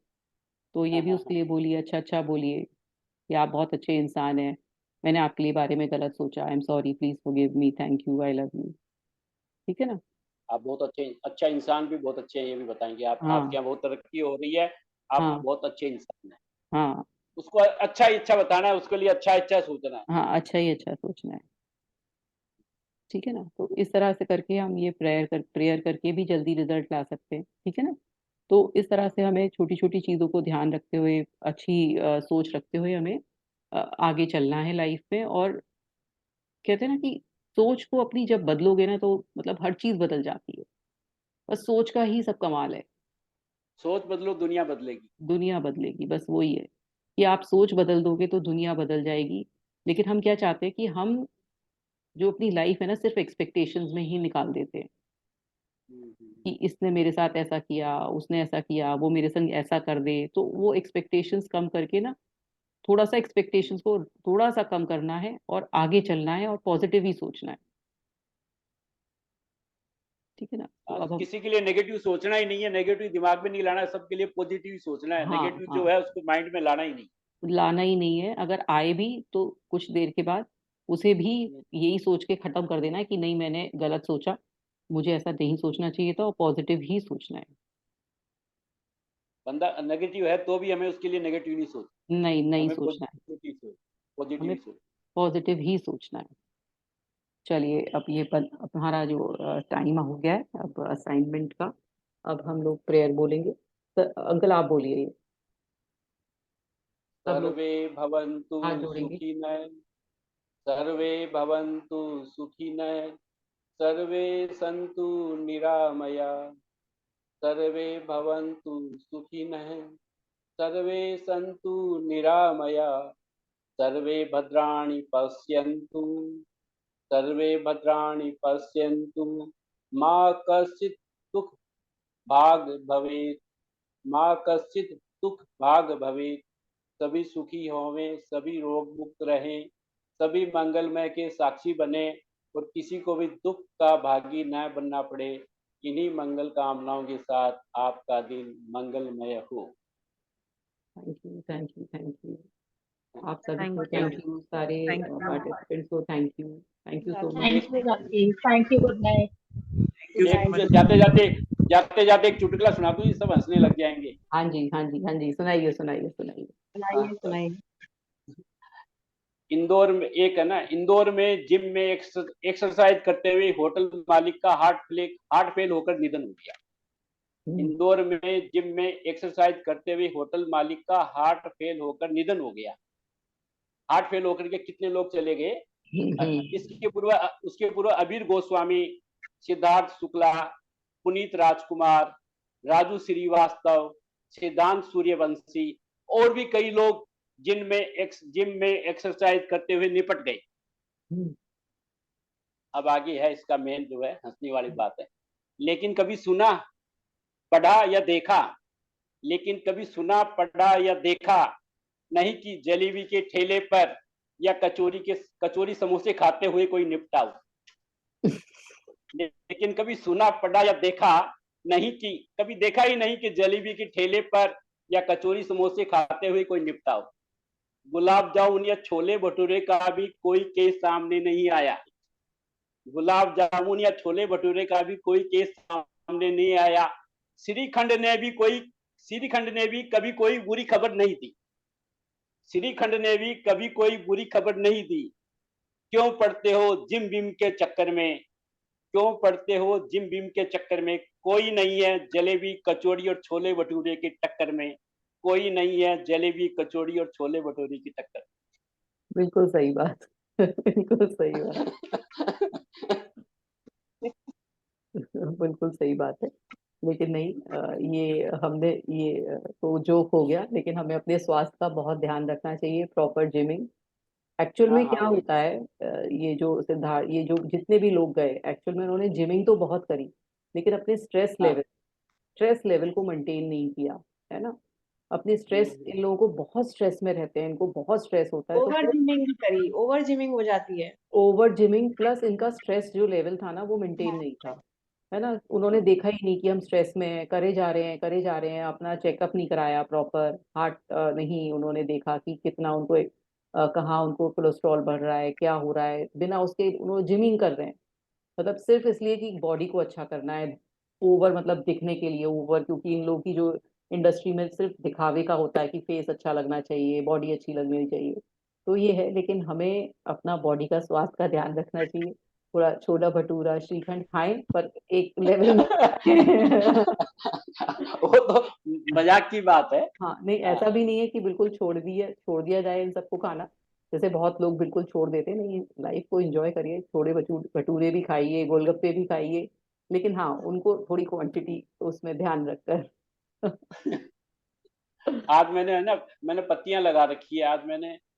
तो ये हाँ भी हाँ उसके हाँ। लिए बोलिए, अच्छा अच्छा बोलिए कि आप बहुत अच्छे इंसान हैं, मैंने आपके लिए बारे में गलत सोचा, I am sorry, please forgive me, thank you, I love you, ठीक है ना। आप बहुत अच्छे, अच्छा इंसान भी बहुत अच्छे हैं, ये भी बताएंगे आप, आपके हाँ यहाँ बहुत तरक्की हो रही है, आप हाँ बहुत अच्छे इंसान हैं। हाँ उसको अच्छा ही अच्छा बताना है, उसके लिए अच्छा अच्छा सोचना है। हाँ, अच्छा ही अच्छा सोचना है, ठीक है ना, तो इस तरह से करके हम ये प्रेयर करके भी जल्दी रिजल्ट ला सकते हैं, ठीक है ना। तो इस तरह से हमें छोटी छोटी चीज़ों को ध्यान रखते हुए, अच्छी सोच रखते हुए हमें आगे चलना है लाइफ में, और कहते हैं ना कि सोच को अपनी जब बदलोगे ना, तो मतलब हर चीज़ बदल जाती है, बस सोच का ही सब कमाल है, सोच बदलो, दुनिया बदलेगी। दुनिया बदलेगी, बस वही है कि आप सोच बदल दोगे तो दुनिया बदल जाएगी। लेकिन हम क्या चाहते हैं कि हम जो अपनी लाइफ है ना, सिर्फ एक्सपेक्टेशंस में ही निकाल देते हैं, कि हम्म। इसने मेरे साथ ऐसा किया, उसने ऐसा किया, वो मेरे संग ऐसा कर दे, तो वो एक्सपेक्टेशंस कम करके ना, थोड़ा सा एक्सपेक्टेशंस को थोड़ा सा कम करना है, और आगे चलना है, और पॉजिटिव ही सोचना है, ठीक है ना, तो आज अब हम, किसी के लिए नेगेटिव सोचना ही नहीं है, नेगेटिव दिमाग में नहीं लाना है, सबके लिए पॉजिटिव ही सोचना है, हाँ नेगेटिव हाँ, जो है उसको माइंड में लाना ही नहीं। लाना ही नहीं है, अगर आए भी तो कुछ देर के बाद उसे भी यही सोच के खत्म कर देना है कि नहीं, मैंने गलत सोचा, मुझे ऐसा नहीं सोचना चाहिए था, और पॉजिटिव ही सोचना है। बंदा नेगेटिव है तो भी हमें उसके लिए नेगेटिव नहीं सोच, नहीं, नहीं हमें सोचना है, पॉजिटिव सोच, पॉजिटिव हमें ही सोच। पॉजिटिव ही सोचना है। चलिए, अब ये अब हमारा जो टाइम हो गया है अब असाइनमेंट का, अब हम लोग प्रेयर बोलेंगे, तो अंकल आप बोलिए ये, सब लोग सर्वे भवन्तु हाथ जोड़ेंगे। सुखिनः, सर्वे भवन्तु सुखिनः, सर्वे सन्तु निरामया, सर्वे भवन्तु सुखिनः, सर्वे सन्तु निरामया, सर्वे भद्राणि पश्यन्तु, सर्वे भद्राणि पश्यन्तु, मा कश्चित् भाग भवेत्, मा कश्चित् दुख भाग भवेत्, सभी सुखी होवें, सभी रोग मुक्त रहें, सभी मंगलमय के साक्षी बने और किसी को भी दुख का भागी न बनना पड़े। इन्हीं मंगल कामनाओं के साथ आपका दिन मंगलमय हो। Thank you, thank you, thank you. आप सभी थैंक को यू। थैंक यू, सारे थैंक यू। पार्टिसिपेंट्स को thank you so much. Thank you Rakesh, thank you, good night. एक जाते जाते एक चुटकुला सुना दूं, ये सब हंसने लग जाएंगे। हाँ जी, हाँ जी, हाँ जी, सुनाइए, सुनाइए, सुनाइए। सुनाइए सुनाइए। इंदौर में एक है ना, इंदौर में जिम में एक्सरसाइज करते हुए होटल मालिक का हार्ट फेल होकर निधन हो गया। इंदौर में जिम में एक्सरसाइज करते हुए होटल मालिक का हार्ट फेल होकर निधन हो गया। हार्ट फेल होकर के कितने लोग चले गए। उसके पूर्व अबीर गोस्वामी, सिद्धार्थ शुक्ला, पुनीत राजकुमार, राजू श्रीवास्तव, सिद्धांत सूर्यवंशी और भी कई लोग जिम में एक्सरसाइज करते हुए निपट गए। अब आगे है इसका मेन जो है हंसने वाली बात है। लेकिन कभी सुना पढ़ा या देखा, लेकिन कभी सुना पढ़ा या देखा नहीं कि जलेबी के ठेले पर या कचौरी समोसे खाते हुए कोई निपटा हो। लेकिन कभी सुना पढ़ा या देखा नहीं कि कभी देखा ही नहीं कि जलेबी के ठेले पर या कचौरी समोसे खाते हुए कोई निपटा हो। गुलाब जामुन या छोले भटूरे का भी कोई केस सामने नहीं आया। गुलाब जामुन या छोले भटूरे का भी कोई केस सामने नहीं आया। श्रीखंड ने भी कभी कोई बुरी खबर नहीं दी। श्रीखंड ने भी कभी कोई बुरी खबर नहीं दी। क्यों पढ़ते हो जिम बिम के चक्कर में, क्यों पढ़ते हो जिम बिम के चक्कर में, कोई नहीं है जलेबी कचौड़ी और छोले भटूरे की टक्कर में, कोई नहीं है जलेबी कचौड़ी और छोले भटूरे की टक्कर। बिल्कुल सही बात। बिल्कुल सही बात। बिल्कुल सही बात है। लेकिन नहीं, ये हमने ये तो जोक हो गया, लेकिन हमें अपने स्वास्थ्य का बहुत ध्यान रखना चाहिए, प्रॉपर जिमिंग। एक्चुअल हाँ में हाँ क्या वही। होता है, ये जो जितने भी लोग गए एक्चुअल में उन्होंने जिमिंग तो बहुत करी, लेकिन अपने हाँ स्ट्रेस लेवल को मेंटेन नहीं किया, है ना। अपने स्ट्रेस, इन लोगों को बहुत स्ट्रेस में रहते हैं, इनको बहुत स्ट्रेस होता है, तो ओवर फिर जिमिंग भी करी, ओवर जिमिंग हो जाती है। ओवर जिमिंग प्लस इनका स्ट्रेस जो लेवल था ना वो मेंटेन हाँ। नहीं था, है ना। उन्होंने देखा ही नहीं कि हम स्ट्रेस में हैं, करे जा रहे हैं, करे जा रहे हैं, अपना चेकअप नहीं कराया प्रॉपर, हार्ट नहीं उन्होंने देखा कि कितना उनको कहाँ उनको कोलेस्ट्रॉल बढ़ रहा है, क्या हो रहा है, बिना उसके उन्होंने जिमिंग कर रहे हैं, मतलब सिर्फ इसलिए कि बॉडी को अच्छा करना है, ओवर मतलब दिखने के लिए ओवर, क्योंकि इन लोगों की जो इंडस्ट्री में सिर्फ दिखावे का होता है कि फेस अच्छा लगना चाहिए, बॉडी अच्छी लगनी चाहिए, तो ये है। लेकिन हमें अपना बॉडी का स्वास्थ्य का ध्यान रखना चाहिए। थोड़ा छोला भटूरा श्रीखंड खाएं, पर एक लेवल में खाएं। वो तो मजाक की बात है। हाँ नहीं, ऐसा भी नहीं है कि बिल्कुल छोड़ दिया जाए इन सबको खाना, जैसे बहुत लोग बिल्कुल छोड़ देते हैं। नहीं, लाइफ को एंजॉय करिए, छोले भटूरे भी खाइए, गोलगप्पे भी खाइए, लेकिन हाँ उनको थोड़ी क्वांटिटी उसमें ध्यान रखकर। आज मैंने है ना, मैंने पत्तियां लगा रखी है। आज मैंने